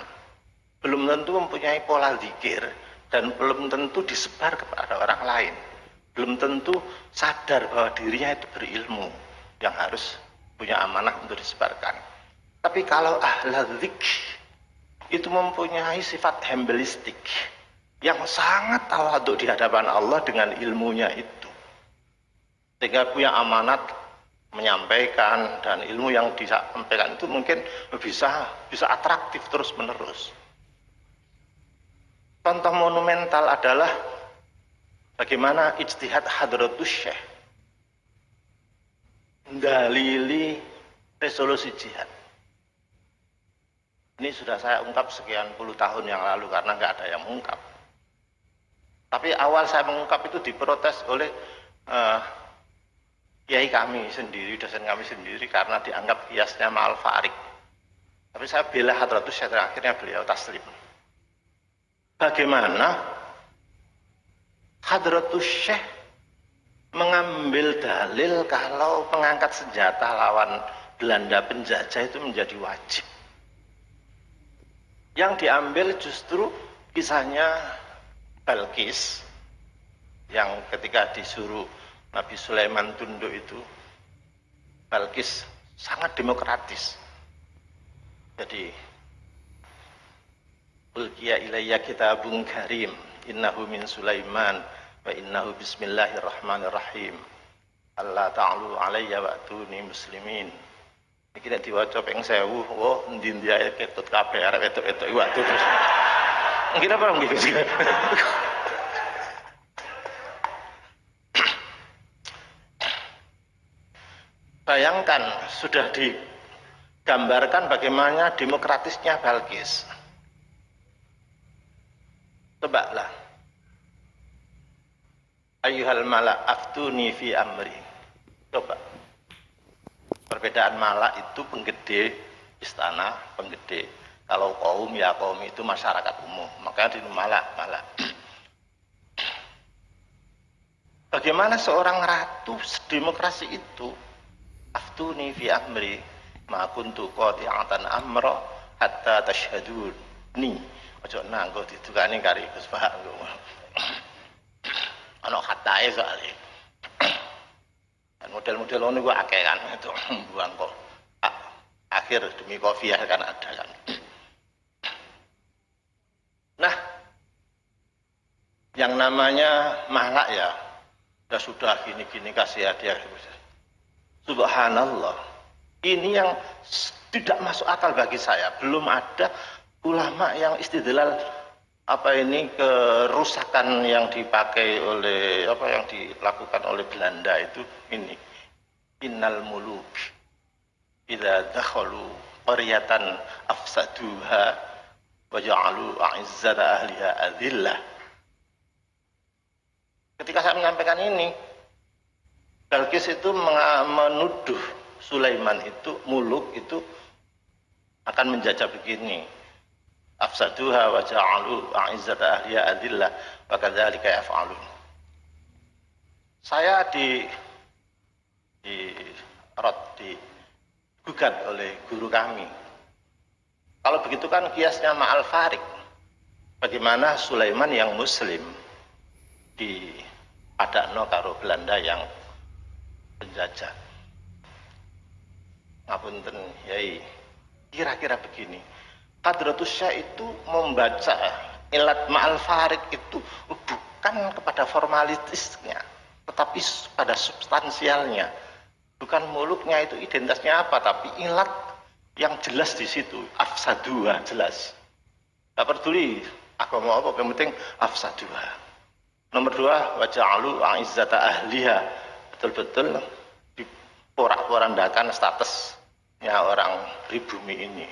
[SPEAKER 4] belum tentu mempunyai pola zikir dan belum tentu disebar kepada orang lain, belum tentu sadar bahwa dirinya itu berilmu yang harus punya amanah untuk disebarkan. Tapi kalau ahlul dzikr itu mempunyai sifat humbilistik yang sangat tawadhu di hadapan Allah dengan ilmunya itu, sehingga punya amanat menyampaikan, dan ilmu yang disampaikan itu mungkin bisa atraktif terus menerus. Contoh monumental adalah bagaimana ijtihad Hadratus Syekh mendalili resolusi jihad. Ini sudah saya ungkap sekian puluh tahun yang lalu karena nggak ada yang mengungkap. Tapi awal saya mengungkap itu diprotes oleh kiai kami sendiri, dosen kami sendiri, karena dianggap kiasnya ma'al farik. Tapi saya bela Hadratus Syekh, akhirnya beliau taslim. Bagaimana Hadratus Syekh mengambil dalil kalau mengangkat senjata lawan Belanda penjajah itu menjadi wajib. Yang diambil justru kisahnya Balkis yang ketika disuruh Nabi Sulaiman tunduk itu, Balkis sangat demokratis. Jadi, ulqiya ilayya kitabun karim, innahu min Sulaiman, wa innahu bismillahirrahmanirrahim. Allah ta'alu alayya wa atuni muslimin. Ini kita diwaca ping 1000, oh ndi-ndi ae ketut kabeh arek wedok-wedok waktu terus. Ngira apa nggih Gus? Bayangkan sudah digambarkan bagaimana demokratisnya Balkis. Cobalah. Ayyuhal mala aftuni fi amri. Coba. Perbedaan mala itu penggede istana, penggede. Kalau kaum ya kaum itu masyarakat umum. Makanya di mala. Bagaimana seorang ratu demokrasi itu? Aftuni fi amri ma kuntu qati'atan amra hatta tashhadun ni ojo nanggo ditukani kari Gus Pak ana khatae soalé dan model-model ngono ku akeh kan itu buang kok akhir demi kofiah kan ada kan. Nah, Yang namanya malak ya sudah gini-gini kasih hadiah. Subhanallah. Ini yang tidak masuk akal bagi saya. Belum ada ulama yang istidlal kerusakan yang dipakai oleh yang dilakukan oleh Belanda itu ini. Innal muluk idza dakhalu qaryatan afsaduha wa ja'alu a'izzata ahliha adillah. Ketika saya menyampaikan ini, Balkis itu menuduh Sulaiman itu, muluk itu akan menjajah begini. Afsaduha wa ja'alu a'izzata ahliha adillah wa kadzalika yaf'alun. Saya digugat oleh guru kami. Kalau begitu kan kiasnya ma'al farik. Bagaimana Sulaiman yang muslim dipadakno karo Belanda yang penjajah. Ngapunten yai, kira-kira begini. Hadratus Syekh itu membaca ilat ma'al farid itu bukan kepada formalitisnya, tetapi pada substansialnya. Bukan muluknya itu identitasnya apa, tapi ilat yang jelas di situ. Afsadua jelas. Tak peduli agama apa, yang penting afsadua. Nomor 2, waja'alu a'izzata ahliha. Betul-betul diporak-porandakan statusnya orang pribumi ini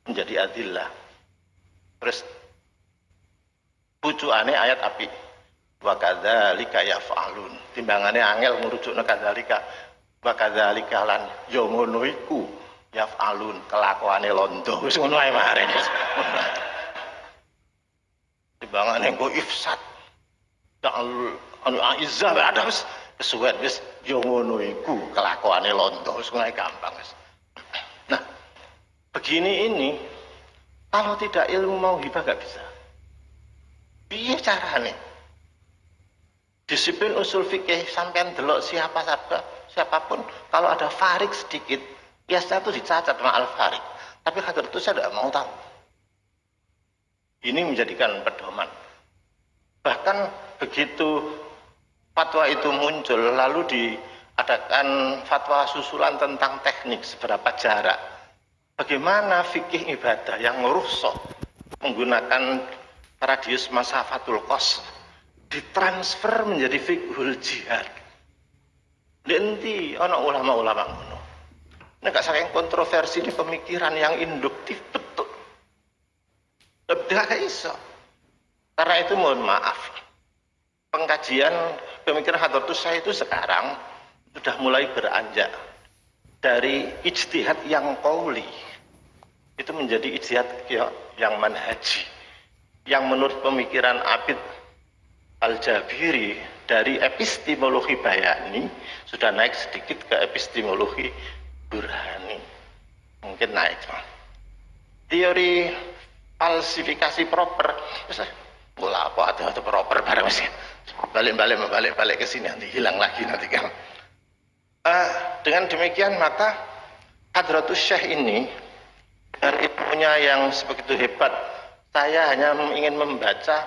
[SPEAKER 4] menjadi adillah. Terus pucukane ayat api. Wa kadzalika yaf'alun. Timbangane angel ngurujukna kadzalika. Wa kadzalika lan ya ngono iku yaf'alun, kelakuane londo. Wis ngono ae mare. Timbangane engko ifsad. Anu aizzah ada wis kesuwen wis ya ngono iku kelakuane londo. Wis ngono ae gampang wis. Nah, begini ini kalau tidak ilmu mau hibah gak bisa. Piye carane? Disiplin usul fikih sampean delok siapapun kalau ada farik sedikit, biasanya itu dicacat sama al-farik. Tapi kadar itu saya tidak mau tahu. Ini menjadikan pedoman. Bahkan begitu fatwa itu muncul, lalu diadakan fatwa susulan tentang teknik seberapa jarak. Bagaimana fikih ibadah yang rukhsah menggunakan radius masafatul qasr ditransfer menjadi fiqhul jihad. Nanti ana ulama-ulama ngono. Nek saking kontroversi di pemikiran yang induktif betul. Tidak iso. Karena itu mohon maaf. Pengkajian pemikiran Hadratus Syekh itu sekarang sudah mulai beranjak dari ijtihad yang qauli itu menjadi ijtihad yang manhaji, yang menurut pemikiran Abid Al-Jabiri dari epistemologi bayani sudah naik sedikit ke epistemologi burhani, mungkin naik. Teori falsifikasi proper bola apa atau proper barang sih, balik ke sini nanti hilang lagi nanti kan. Dengan demikian maka Hadratus Syekh ini dan ilmunya yang sebegitu hebat, saya hanya ingin membaca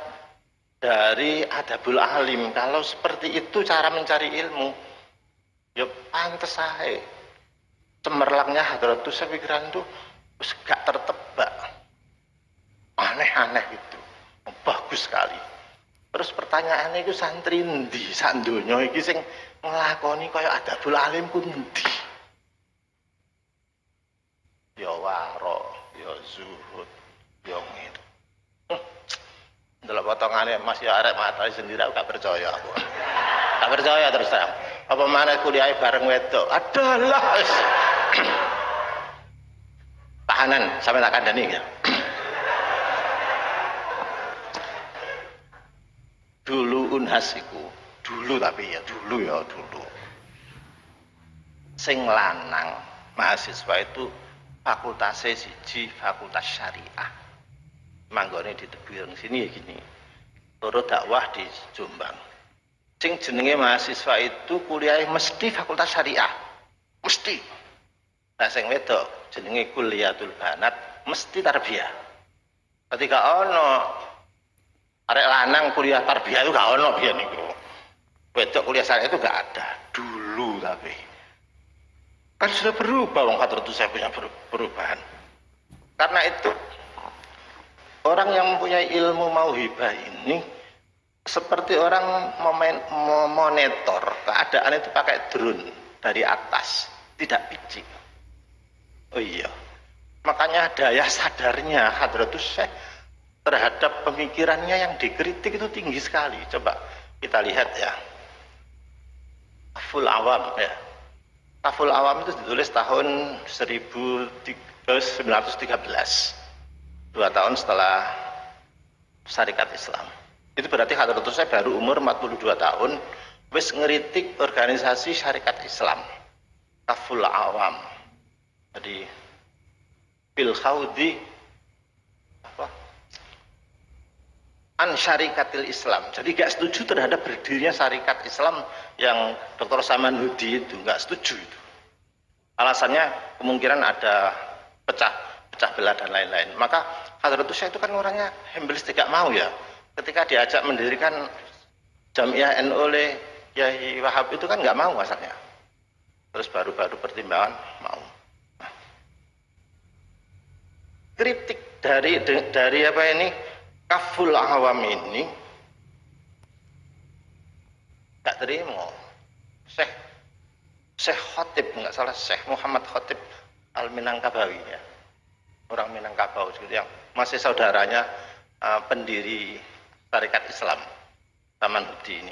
[SPEAKER 4] dari Adabul Alim. Kalau seperti itu cara mencari ilmu, ya pantes saja. Cemerlangnya Hadratus Syekh pikiran itu gak tertebak, aneh-aneh gitu, bagus sekali. Terus pertanyaannya itu santri ndi sak donya iki sing nglakoni kaya Adabul Alim ku ndi? Ya waro, ya zuhud, ya ngene. Ndelok potongane Mas ya arek matane sendiri aku gak percaya aku. Gak percaya terus terang. Apa mana kuliah bareng wedok? Adalah tahanan sampai tak kandani ya. Dulu unhasiku, dulu tapi ya dulu. Sing lanang mahasiswa itu fakultas siji fakultas syariah. Manggone di Tebing sini ya gini. Loro dakwah di Jombang. Sing jenenge mahasiswa itu kuliah mesti fakultas syariah. Mesti. Nah sing wedok jenenge kuliatul banat mesti tarbiyah. Ketika ono Arek lanang kuliah tarbiyah itu gak ono biyen niku. Wedok kuliah syariah itu gak ada dulu, tapi kan sudah berubah, wong Hadratus saya punya perubahan. Karena itu orang yang mempunyai ilmu mauhibah ini seperti orang memonitor keadaan itu pakai drone dari atas, tidak picik. Oh iya, makanya daya sadarnya Hadratus Syekh terhadap pemikirannya yang dikritik itu tinggi sekali. Coba kita lihat ya, Kaful Awam ya. Kaful Awam itu ditulis tahun 1913, 2 tahun setelah Syarikat Islam. Itu berarti Hadratus Syekh baru umur 42 tahun wis ngeritik organisasi Syarikat Islam. Kaful Awam. Jadi fil khawdi apa? An Syarikatil Islam. Jadi gak setuju terhadap berdirinya Syarikat Islam yang Dr. Saman Hudi itu, gak setuju itu. Alasannya kemungkinan ada pecah belah dan lain-lain. Maka Hadratus Syekh itu kan orangnya humble, tidak mau ya. Ketika diajak mendirikan Jamiah NU oleh Yai Wahab itu kan nggak mau asalnya. Terus baru-baru pertimbangan mau. Nah, kritik dari apa ini Kaful Awam ini nggak terima. Syekh Khatib, nggak salah, Syekh Muhammad Khatib Al-Minangkabawi ya. Orang Minangkabau yang masih saudaranya pendiri Syarikat Islam Saman Hudi ini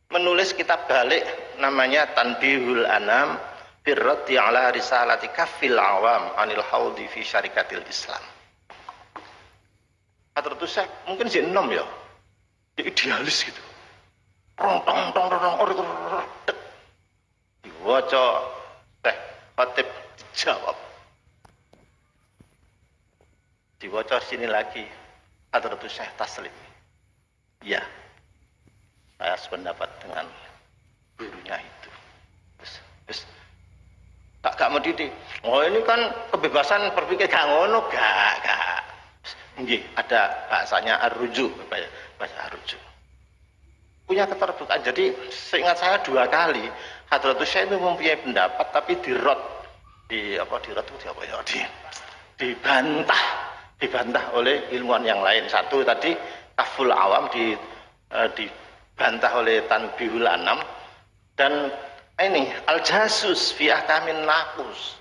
[SPEAKER 4] menulis kitab balik namanya Tanbihul Anam Firraddi ala Risalati Kafil Awam Anil Haudi fi Syarikatil Islam. Hadratus Syekh mungkin si enom ya, dia idealis gitu, diwaca Syekh Khatib dijawab, diwaca sini lagi Hadratus Syekh taslim. Ya, saya sependapat dengan gurunya itu. Terus gak mau didik. Oh ini kan kebebasan berpikir gak ngono, gak. Nggih, ada bahasanya ar-rujuk, bahasa ar-rujuk. Punya keterbukaan. Jadi seingat saya 2 kali Hadratus Syekh itu mempunyai pendapat tapi dibantah oleh ilmuwan yang lain. Satu tadi Kaful Awam dibantah oleh Tanbihul Anam, dan ini Al-Jasus fi Ahkamin Naqus,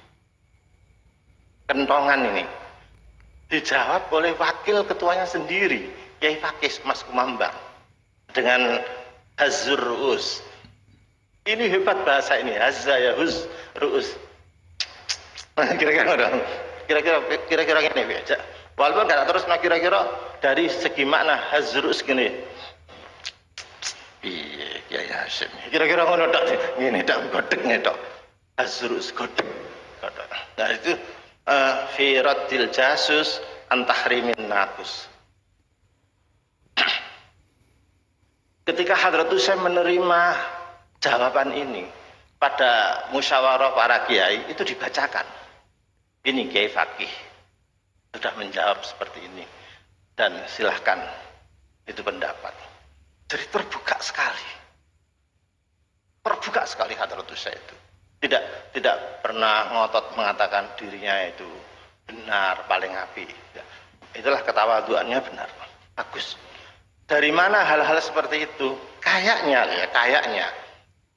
[SPEAKER 4] kentongan ini dijawab oleh wakil ketuanya sendiri, Kiai Fakih Mas Kumambang dengan Hazzur Ru'us. Ini hebat bahasa ini, Hazza ya Huz Ru'us. Kira-kira gini aja. Walaupun nggak terus, kira-kira dari segi makna Hazrus gini. Iya, ya Hasyim. Kira-kira ngono tok. Ngene tok godheg tok. Hazrus godheg. Nah itu fi raddil jasus an tahrimin naqus. Ketika Hadratus Syekh menerima jawaban ini pada musyawarah para kiai, itu dibacakan. Ini Kiai Fakih sudah menjawab seperti ini, dan silahkan itu pendapat. Jadi terbuka sekali Hadratus Syekh itu. Tidak pernah ngotot mengatakan dirinya itu benar, paling api. Itulah ketawaduannya, benar, bagus. Dari mana hal-hal seperti itu? Kayaknya.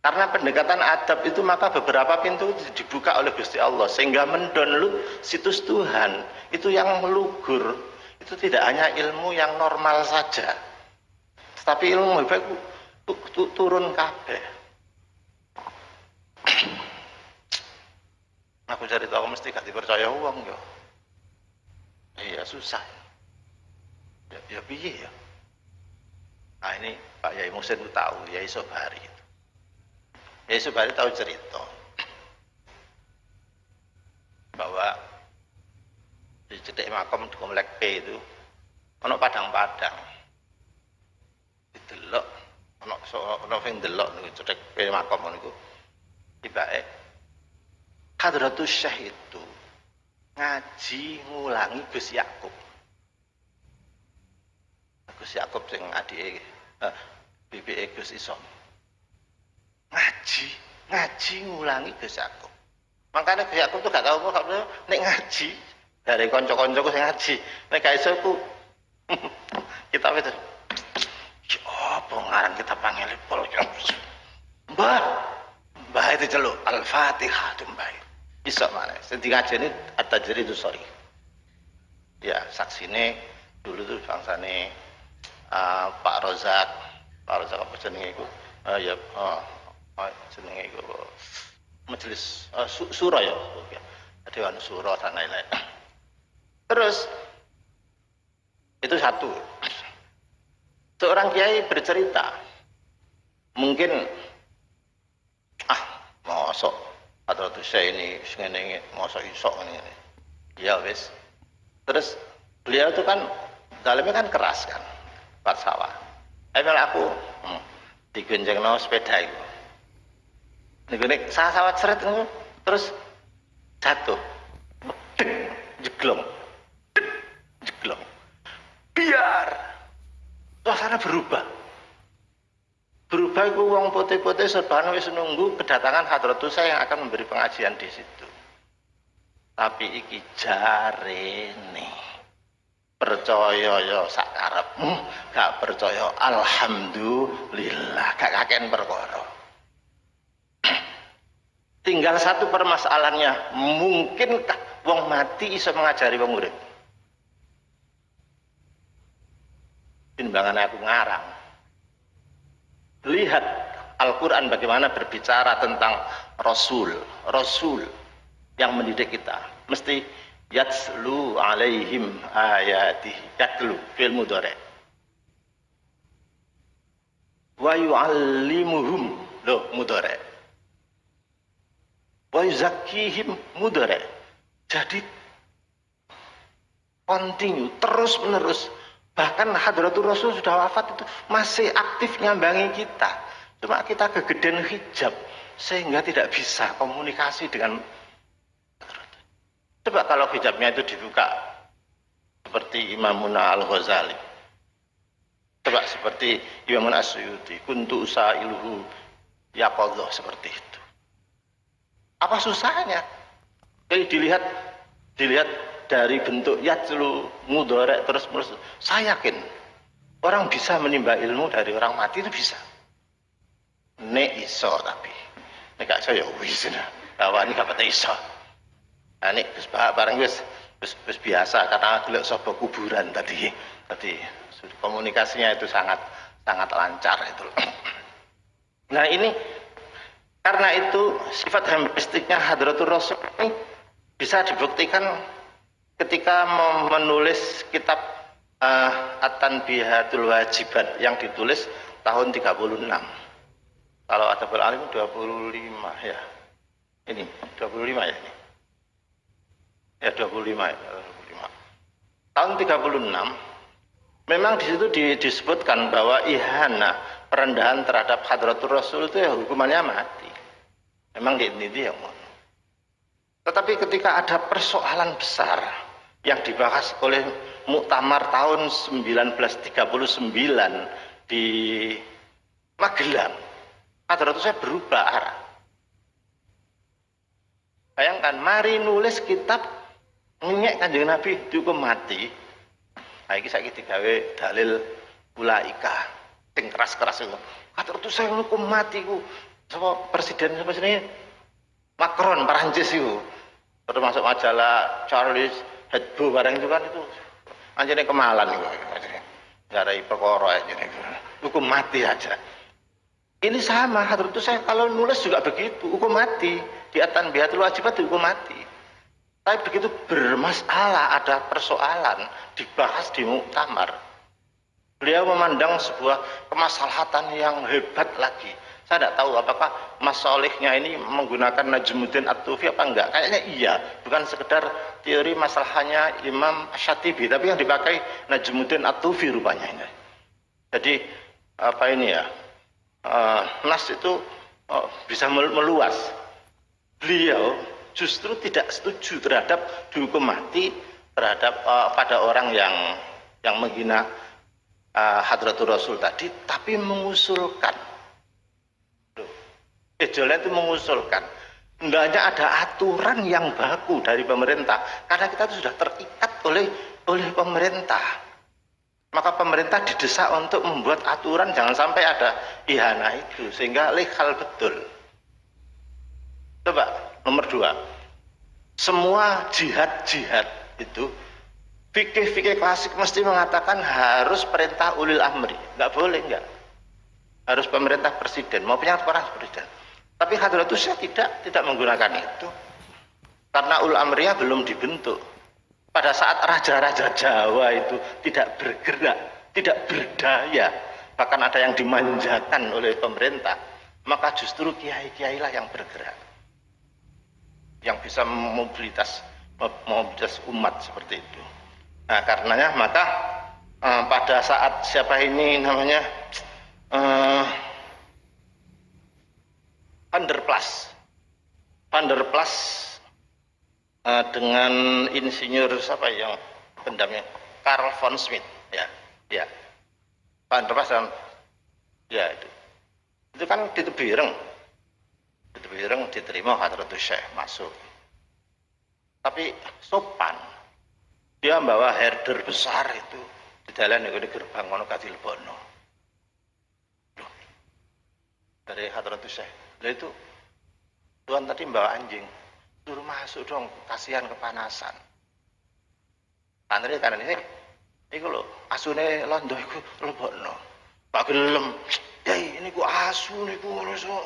[SPEAKER 4] Karena pendekatan adab itu, maka beberapa pintu dibuka oleh Gusti Allah sehingga mendownload situs Tuhan itu yang melugur. Itu tidak hanya ilmu yang normal saja, tapi ilmu hebat turun kabeh. Aku cari tahu mesti gak dipercaya uang yo. Iya susah. Ya piye ya. Nah ini Pak Yai Muhsin itu tahu, Yai Sobari. Yai Sobari tahu cerita bahwa di cedek makom di Komplek P itu ono padang-padang didelok, ono sing delok niku cedek P makom niku tibake Hadratus Syekh itu ngaji ngulangi Gus Yakub. Gus Yakub sing adike bibike Gus Isom. Ngaji ngulangi Gus Yakub. Makanya Gus Yakub tuh gak tahu kok nek ngaji dari kanca-kancaku sing ngaji. Nek gak iso ku kita itu. Ya apa ngarang kita panggil pol. Mbah itu celuk Al-Fatihah tuh mbah. Iso mana? Sing ngajeni at-tajridus sorry. Ya, saksine dulu tuh bangsane Pak Rozak apa jenenge iku? Jenenge iku majelis suro ya. Dewan Suro dan lain-lain. Terus itu satu. Seorang kiai bercerita, mungkin mosok atau saya ini ngene mosok isok ngene. Ya wis. Terus beliau itu kan dalamnya kan keras kan, part sawah. Aku digonjengno sepeda itu. Nek sawah seret terus jatuh, jeglong. Biar suasana berubah itu wong putih-putih serban wis nunggu kedatangan Hadratus yang akan memberi pengajian di situ. Tapi iki jarene percaya ya sak karepmu, gak percaya alhamdulillah gak kaken perkara. Tinggal satu permasalahannya, mungkinkah wong mati iso mengajari wong urip? Timbangan aku ngarang. Lihat Al-Quran bagaimana berbicara tentang Rasul yang mendidik kita. Mesti yatslu alaihim ayatihi, yatlu fil mudhari. Wa yu'allimuhum mudhari. Wa yuzakkihim mudhari. Jadi continue terus menerus. Bahkan Hadratul Rasul sudah wafat itu masih aktif nyambangi kita. Cuma kita kegedean hijab sehingga tidak bisa komunikasi dengan. Coba kalau hijabnya itu dibuka seperti Imamuna Al-Ghazali. Coba seperti Imamun As-Suyuti, kuntu usailuhu yaqadhah seperti itu. Apa susahnya? Jadi dilihat dari bentuk yatslu mudhari terus menerus. Saya yakin orang bisa menimba ilmu dari orang mati itu bisa. Nek iso tapi nek gak iso ya wis nah. Awak iki gak iso. Nah nek wis bareng wis biasa karena gelek sapa kuburan tadi komunikasinya itu sangat lancar itu. Nah ini karena itu sifat hambistiknya Hadratul Rasul ini bisa dibuktikan ketika menulis kitab At-Tanbihatul Wajibat yang ditulis tahun 36. Kalau ada Alim 25 ya. Ini 25 ya ini. Ya 25 ya, 25. Tahun 36 memang di situ disebutkan bahwa ihana, perendahan terhadap Hadratul Rasul itu ya hukumannya mati. Memang di ya. Tetapi ketika ada persoalan besar yang dibahas oleh Muktamar tahun 1939 di Magelang, Hadratus saya berubah arah. Bayangkan, mari nulis kitab ngenyek Kanjeng Nabi dihukum mati. Nah, ini saya digawe dalil ulaika sing keras-keras itu. Hadratus saya hukum mati ku. Sama presiden sama sini Macron Perancis itu. Termasuk majalah Charles Hebdo barang itu kan itu anjene kemalan itu. Garai perkara anjene. Hukum mati aja. Ini sama Hadratus saya kalau nulis juga begitu, hukum mati. Di At-Tanbihatul Wajibat hukum mati. Tapi begitu bermasalah, ada persoalan dibahas di muktamar. Beliau memandang sebuah kemaslahatan yang hebat lagi. Saya tidak tahu apakah Mas Solihnya ini menggunakan Najmuddin At-Tufi apa enggak. Kayaknya iya, bukan sekedar teori masalahnya Imam Syatibi, tapi yang dipakai Najmuddin At-Tufi rupanya ini. Jadi apa ini ya, nas itu bisa meluas. Beliau justru tidak setuju terhadap dihukum mati terhadap pada orang yang menghina Hadratul Rasul tadi, tapi mengusulkan. Ijolnya itu mengusulkan. Hendaknya ada aturan yang baku dari pemerintah, karena kita itu sudah terikat oleh pemerintah. Maka pemerintah didesak untuk membuat aturan, jangan sampai ada ihanah itu, sehingga legal betul. Coba nomor 2, semua jihad itu fikih klasik mesti mengatakan harus perintah ulil amri, nggak boleh, nggak harus pemerintah presiden, mau punya orang presiden. Tapi Hadratus Syekh tidak menggunakan itu, karena ulil amrinya belum dibentuk. Pada saat raja-raja Jawa itu tidak bergerak, tidak berdaya, bahkan ada yang dimanjakan oleh pemerintah, maka justru kiai-kiai lah yang bergerak, yang bisa mobilitas umat seperti itu. Nah, karenanya maka pada saat siapa ini namanya Van der Plas dengan insinyur siapa yang pendamnya Karl von Schmidt, ya Van der Plas dan ya itu kan di Tebireng diterima Hadratus Syekh masuk, tapi sopan. Dia membawa herder besar itu di jalan di gerbang ono kadilbono dari Hadratus Syekh. Lah itu Tuhan tadi membawa anjing, suruh masuk dong, kasihan kepanasan. Santri kanan ini lho asune londo iku lebokno. Pak gelem, ya ini ku asu niku ngono so.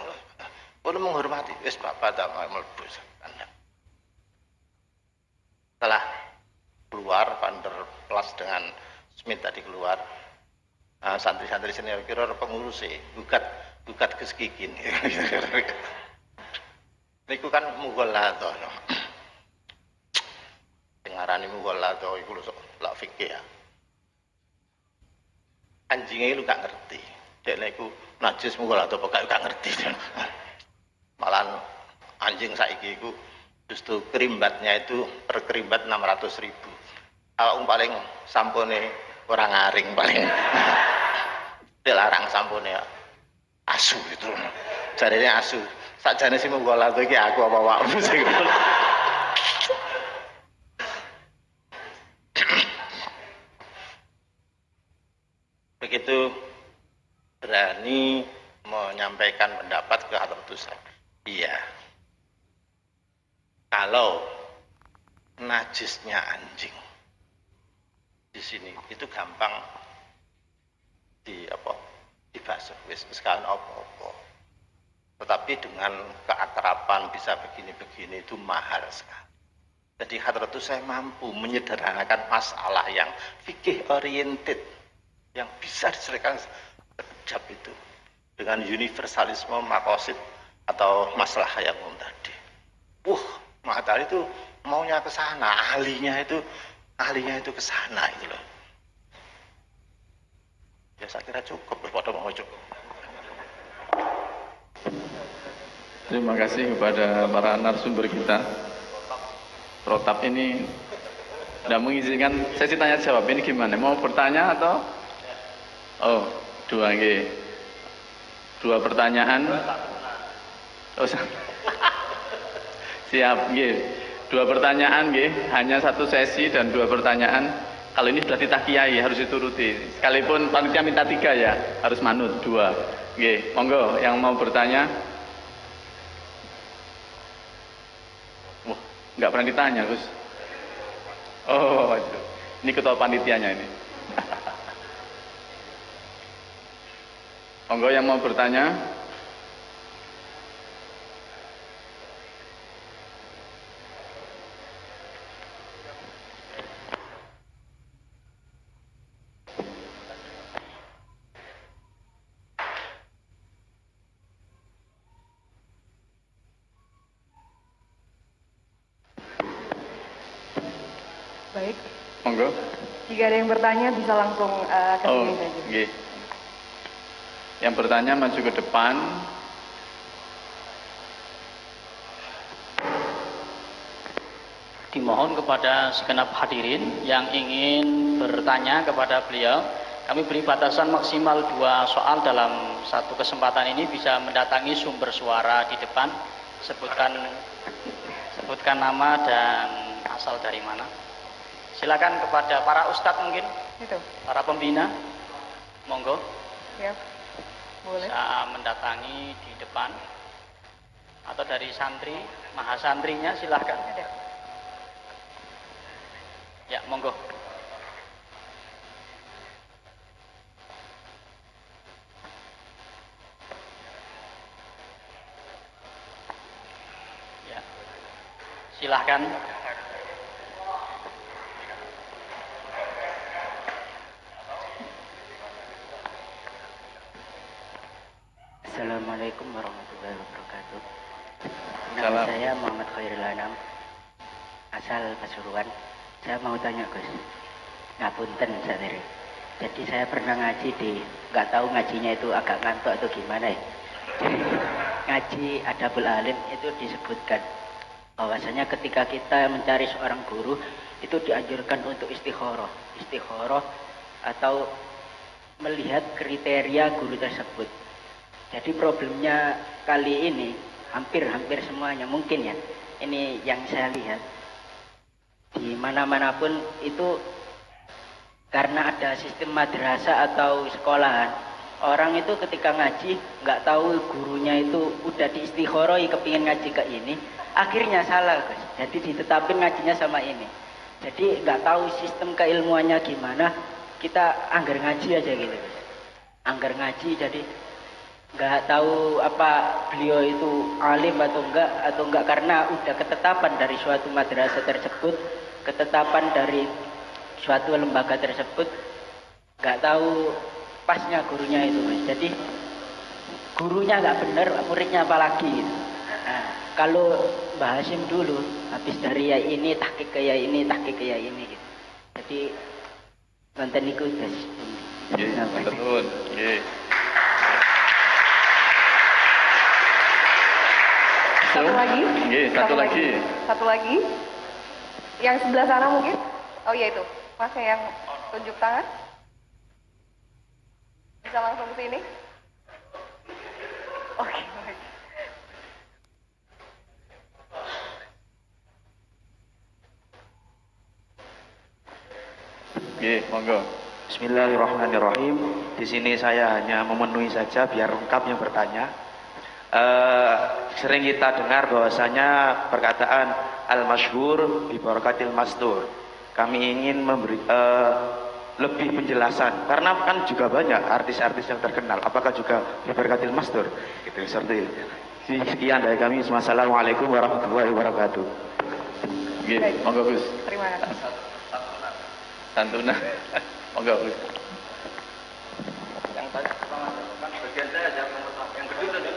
[SPEAKER 4] Kono menghormati wis bapak tak mlebu kandang. Setelah keluar Van der Plas dengan Smith tadi keluar, santri-santri senior kira pengurus gugat kesekikin. Niku kan mughaladha. Sing ngarani mughaladha iku lho lak fikih ya. Anjingnya lu gak ngerti. Dekne iku najis mughaladha apa gak ngerti. Malah anjing saiki iku justru kerimbatnya itu per kerimbat 600.000. Kalau paling sampone orang ngaring paling dilarang sampone asu itu. Jarine asu. Sakjane sing mughaladha iki aku apa awakmu sing. Begitu berani menyampaikan pendapat ke Hadratus Syekh. Iya. Kalau najisnya anjing di sini itu gampang dibasuh wis kan apa-apa. Tetapi dengan keakraban bisa begini-begini itu mahal sekali. Jadi Hadratus Syekh mampu menyederhanakan masalah yang fikih oriented, yang bisa diselesaikan sekejap itu dengan universalisme maqasid atau masalah yang tadi. Matahari itu maunya ke sana, ahlinya itu ke sana itu loh. Ya saya kira cukup, pada mau cukup.
[SPEAKER 2] Terima kasih kepada para narasumber kita. Protap ini tidak mengizinkan sesi tanya jawab, ini gimana? Mau bertanya atau? Oh, dua pertanyaan. Oh, siap, dua pertanyaan, hanya satu sesi dan dua pertanyaan. Kalau ini sudah titah kiai harus dituruti. Sekalipun panitia minta 3 ya, harus manut 2. Monggo yang mau bertanya. Wah, nggak pernah ditanya, Gus. Oh, ini ketua panitianya ini. Monggo yang mau bertanya.
[SPEAKER 5] Baik.
[SPEAKER 2] Monggo.
[SPEAKER 5] Jika ada yang bertanya bisa langsung ke sini saja.
[SPEAKER 2] Okay. Yang bertanya maju ke depan.
[SPEAKER 1] Dimohon kepada segenap hadirin yang ingin bertanya kepada beliau,
[SPEAKER 6] Kami beri batasan maksimal 2 soal dalam satu kesempatan ini, bisa mendatangi sumber suara di depan, sebutkan nama dan asal dari mana. Silakan kepada para ustadz mungkin, para pembina, monggo.
[SPEAKER 5] Ya, boleh.
[SPEAKER 6] Bisa mendatangi di depan, atau dari santri, mahasantrinya silahkan. Ya, monggo. Ya, silahkan.
[SPEAKER 7] Assalamualaikum warahmatullahi wabarakatuh. Nama
[SPEAKER 2] Salam.
[SPEAKER 7] saya Muhammad Khairul Anam, asal Pasuruan. Saya mau tanya Gus, ngapunten sadari. Jadi saya pernah ngaji nggak tahu ngajinya itu agak ngantuk atau gimana ya. Jadi, ngaji Adabul Alim itu disebutkan bahwasanya ketika kita mencari seorang guru itu dianjurkan untuk istikharah atau melihat kriteria guru tersebut. Jadi problemnya kali ini hampir semuanya mungkin ya, ini yang saya lihat di mana-mana pun itu karena ada sistem madrasah atau sekolahan, orang itu ketika ngaji nggak tahu gurunya itu udah diistikharoi kepingin ngaji ke ini, akhirnya salah Gus. Jadi ditetapin ngajinya sama ini, jadi nggak tahu sistem keilmuannya gimana, kita anggar ngaji aja gitu Gus. Anggar ngaji jadi nggak tahu apa beliau itu alim atau enggak karena udah ketetapan dari suatu madrasah tersebut, ketetapan dari suatu lembaga tersebut, nggak tahu pasnya gurunya itu Mas. Jadi gurunya nggak benar, muridnya apalagi gitu. Nah, kalau Mbah Hasyim dulu habis dari ya ini tahqiq ke ya ini, tahqiq ke ya ini gitu. Jadi nonton niku Gus.
[SPEAKER 2] Nggih, betul. Nggih.
[SPEAKER 5] Satu lagi?
[SPEAKER 2] Nggih, satu lagi.
[SPEAKER 5] Satu lagi. Yang sebelah sana mungkin? Oh iya itu. Mas yang tunjuk tangan. Bisa langsung ke sini? Oke, baik.
[SPEAKER 2] Nggih, monggo.
[SPEAKER 8] Bismillahirrahmanirrahim. Di sini saya hanya memenuhi saja biar lengkap yang bertanya. Sering kita dengar bahwasanya perkataan al-masyhur bi barakatil mastur. Kami ingin memberi lebih penjelasan karena kan juga banyak artis-artis yang terkenal. Apakah juga bi barakatil mastur? Gitu seperti itu. Sekian dari kami. Wassalamualaikum warahmatullahi wabarakatuh.
[SPEAKER 2] Nggih, monggo Gus.
[SPEAKER 5] Terima kasih.
[SPEAKER 2] Santunan. Monggo Gus.
[SPEAKER 3] Yang tadi kan bagian saya yang kedua tadi.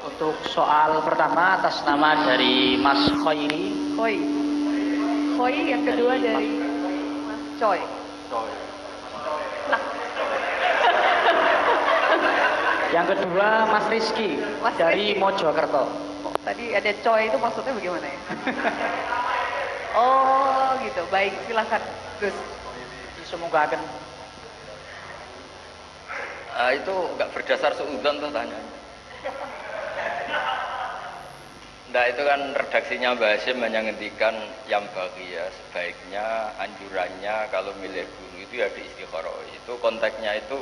[SPEAKER 6] Untuk soal pertama atas nama dari Mas Khairi.
[SPEAKER 5] Khoi yang kedua dari Mas Choi. Nah,
[SPEAKER 6] Yang kedua Mas Rizky
[SPEAKER 5] Mas
[SPEAKER 6] dari
[SPEAKER 5] Rizky.
[SPEAKER 6] Mojokerto.
[SPEAKER 5] tadi ada Choi itu maksudnya bagaimana ya? Oh gitu, baik silakan Gus.
[SPEAKER 6] Semoga akan
[SPEAKER 3] Itu nggak berdasar seudon tuh tanya. Nah itu kan redaksinya Mbak Hasyim hanya ngendikan yang bagi ya, sebaiknya anjurannya kalau milih guru itu ya di istikharah. Itu konteksnya itu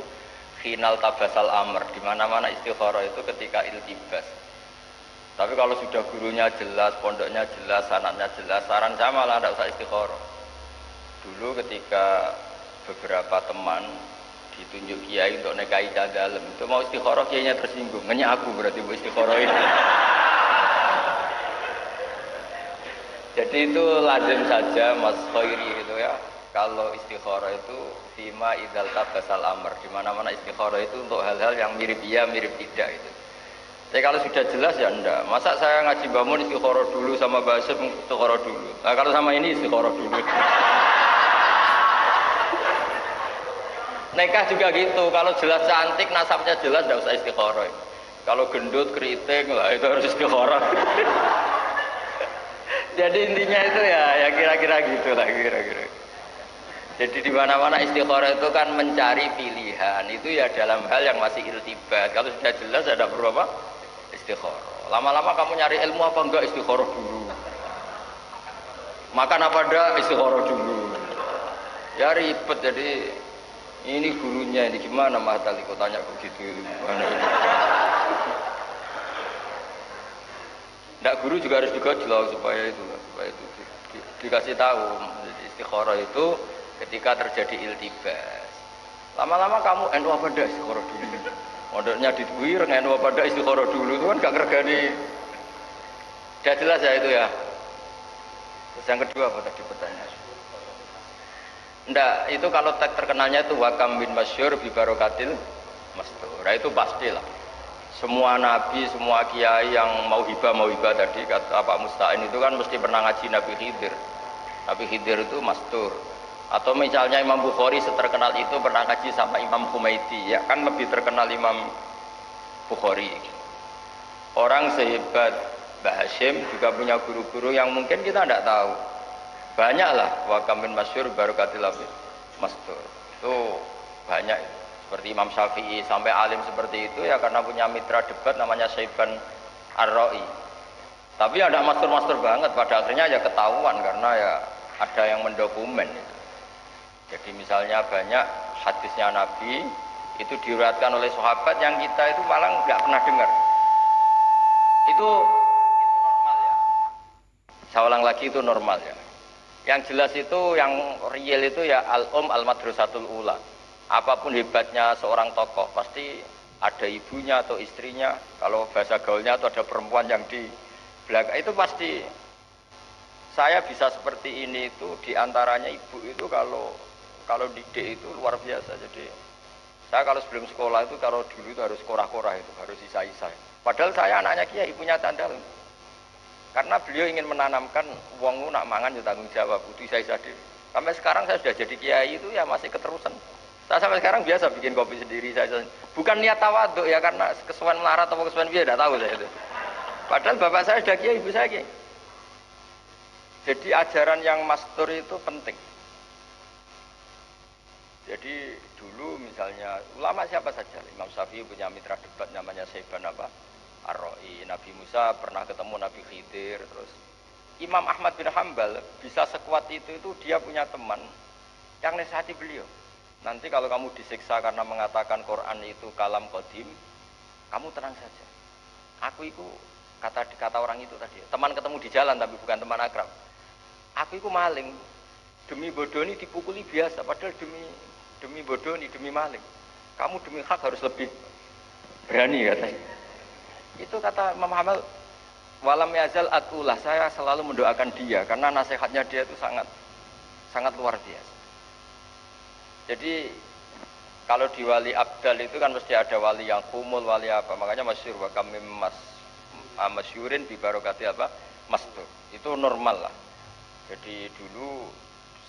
[SPEAKER 3] final tabasal amr, di mana-mana istikharah itu ketika iltibas. Tapi kalau sudah gurunya jelas, pondoknya jelas, sanadnya jelas, saran saya malah tidak usah istikharah. Dulu ketika beberapa teman ditunjuk kiai untuk nikahi dalam itu mau istikharah, kiainya tersinggung, hanya aku berarti mau istikharah ini. Jadi itu lazim saja Mas Khairi gitu ya. Kalau istikharah itu fima idzal tabasal amr, di mana-mana istikharah itu untuk hal-hal yang mirip iya mirip tidak itu. Jadi kalau sudah jelas ya enggak. Masa saya ngaji bangun istikharah dulu sama Mbak Hasyim istikharah dulu. Nah kalau sama ini istikharah dulu. Nikah juga gitu, kalau jelas cantik nasabnya jelas enggak usah istikharah. Kalau gendut, keriting lah itu harus istikharah. Jadi intinya itu ya kira-kira gitu lah kira-kira. Jadi di mana-mana istikharah itu kan mencari pilihan. Itu ya dalam hal yang masih iltibat. Kalau sudah jelas ada perlu apa? Istikharah. Lama-lama kamu nyari ilmu apa enggak, istikharah dulu. Makan apa enggak, istikharah dulu. Ya ribet, jadi ini gurunya ini gimana Mas Tali kok tanya begitu gimana ini? Nggak, guru juga harus digojlok supaya itu dikasih tahu. Jadi istikharah itu ketika terjadi iltibas. Lama-lama kamu NU apa ndak istikharah dulu. Modalnya dituir NU apa ndak istikharah dulu itu kan gak ngergani. Sudah jelas ya itu ya. Terus yang kedua apa tadi pertanyaan? Ndak, itu kalau tag terkenalnya itu wakam bin masyhur bi barokatil mastur. Nah, itu pastilah. Semua nabi, semua kiai yang mau hibah tadi kata Pak Musta'in itu kan mesti pernah ngaji Nabi Khidir. Nabi Khidir itu mastur. Atau misalnya Imam Bukhari seterkenal itu pernah ngaji sama Imam Humaidi, ya kan lebih terkenal Imam Bukhari. Orang sehebat Mbah Hashim juga punya guru-guru yang mungkin kita tidak tahu. Banyaklah wakam bin masyhur barokatil mastur. Itu banyak itu. Seperti Imam Syafi'i sampai alim seperti itu ya karena punya mitra debat namanya Syaiban Ar-Ra'i. Tapi ada mastur-mastur banget, pada akhirnya ya ketahuan karena ya ada yang mendokumen itu. Jadi misalnya banyak hadisnya Nabi itu diriwayatkan oleh sahabat yang kita itu malah nggak pernah dengar. Itu normal ya. Saya ulang lagi itu normal ya. Yang jelas itu yang real itu ya al-madrasatul ula. Apapun hebatnya seorang tokoh pasti ada ibunya atau istrinya, kalau bahasa gaulnya atau ada perempuan yang di belakang itu pasti. Saya bisa seperti ini itu diantaranya ibu itu kalau didik itu luar biasa. Jadi saya kalau sebelum sekolah itu kalau dulu itu harus korah-korah itu harus isa-isa. Padahal saya anaknya kiai punya tandal. Karena beliau ingin menanamkan wong nak mangan ya tanggung jawab, kudu isa-isa dhewe. Sampai sekarang saya sudah jadi kiai itu ya masih keterusan. Saya sampai sekarang biasa bikin kopi sendiri saya. Bukan niat tawaduk ya karena kesuwen melarat atau kesuwen piye tidak tahu saya itu. Padahal bapak saya sudah kiai, ibu saya kiai. Jadi ajaran yang mastur itu penting. Jadi dulu misalnya ulama siapa saja, Imam Syafi'i punya mitra debat namanya Syaiban Ar-Ra'i. Nabi Musa pernah ketemu Nabi Khidir. Terus Imam Ahmad bin Hambal bisa sekuat itu dia punya teman yang nasihati beliau. Nanti kalau kamu disiksa karena mengatakan Quran itu kalam qadim, kamu tenang saja. Aku itu kata orang itu tadi, teman ketemu di jalan tapi bukan teman akrab. Aku itu maling, demi bodoh ini dipukuli biasa, padahal demi bodoh ini demi maling. Kamu demi hak harus lebih berani katanya. Itu kata Imam Hamal, walam yazal atulah, saya selalu mendoakan dia karena nasihatnya dia itu sangat luar biasa. Jadi kalau di wali abdal itu kan mesti ada wali yang kumul, wali apa, makanya masyhur wa kami masyhurin bi barokati apa mastur. Itu normal lah. Jadi dulu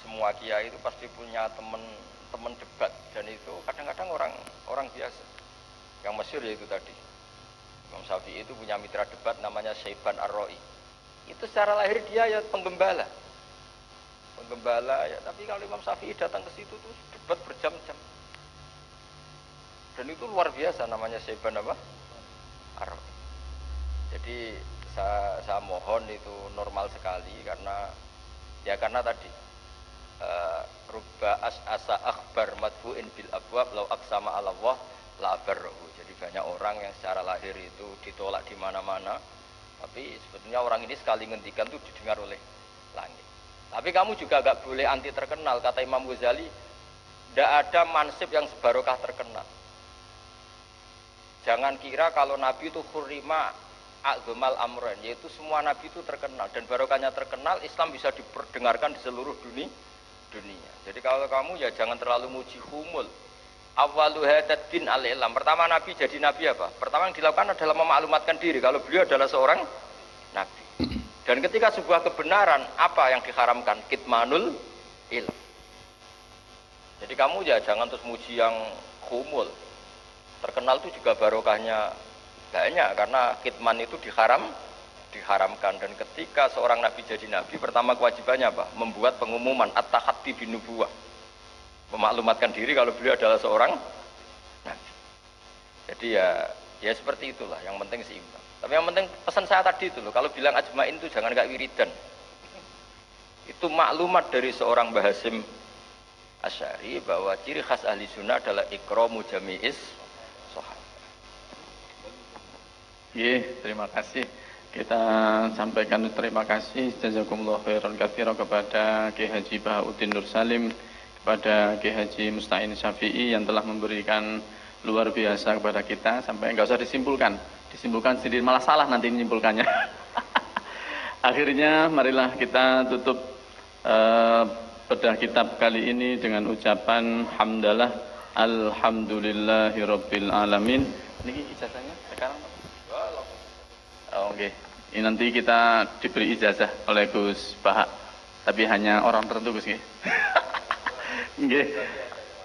[SPEAKER 3] semua kiai itu pasti punya teman debat dan itu kadang-kadang orang biasa. Yang masyhur yaitu tadi Imam Syafi'i itu punya mitra debat namanya Syaiban Ar-Ra'i. Itu secara lahir dia ya penggembala ya, tapi kalau Imam Syafi'i datang ke situ tuh debat berjam-jam. Dan itu luar biasa namanya Syaiban Ar-Ra'i. Jadi saya mohon itu normal sekali karena tadi rubba asa akhbar madfu'in bil abwab law aqsama 'ala Allah la barrahu. Jadi banyak orang yang secara lahir itu ditolak di mana-mana, tapi sebetulnya orang ini sekali ngendikan itu didengar oleh langit. Tapi kamu juga gak boleh anti terkenal, kata Imam Ghazali, tidak ada mansib yang sebarokah terkenal. Jangan kira kalau Nabi itu khurima a'dhamal amran, yaitu semua Nabi itu terkenal dan barokahnya terkenal, Islam bisa diperdengarkan di seluruh dunia. Jadi kalau kamu ya jangan terlalu muji humul. Awwalu hadad din al-ilam. Pertama Nabi jadi Nabi apa? Pertama yang dilakukan adalah memaklumatkan diri kalau beliau adalah seorang Nabi. Dan ketika sebuah kebenaran, apa yang diharamkan? Kitmanul ilm. Jadi kamu ya jangan terus muji yang humul. Terkenal itu juga barokahnya Banyak, karena kitman itu diharamkan. Dan ketika seorang nabi jadi nabi, pertama kewajibannya apa? Membuat pengumuman at-tahaddi bin nubuwah, memaklumatkan diri kalau beliau adalah seorang nabi. Jadi ya seperti itulah, yang penting seimbang. Tapi yang penting pesan saya tadi itu loh, kalau bilang ajmain itu jangan kayak wiridan. Itu maklumat dari seorang Mbah Hasyim Asy'ari bahwa ciri khas ahli sunnah adalah ikramu jami'is sahabat.
[SPEAKER 2] Terima kasih. Kita sampaikan terima kasih jazakumullah khairan katsiran kepada Ki Haji Bahauddin Nur Salim, kepada Ki Haji Musta'in Syafi'i yang telah memberikan luar biasa kepada kita, sampai enggak usah disimpulkan sendiri, malah salah nanti menyimpulkannya. Akhirnya marilah kita tutup bedah kitab kali ini dengan ucapan hamdalah alhamdulillahirabbil alamin. Niki ijazahnya sekarang. Oke. Ini nanti kita diberi ijazah oleh Gus Bahak, tapi hanya orang tertentu Gus nggih. Nggih.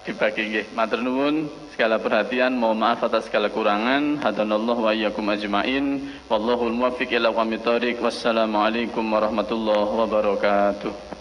[SPEAKER 2] Dibagi nggih. Matur nuwun segala perhatian, mohon maaf atas segala kurangan. Hadanallahu wa iyyakum ajmain. Wallahul muwaffiq ila aqwamit thoriq. Wassalamualaikum warahmatullahi wabarakatuh.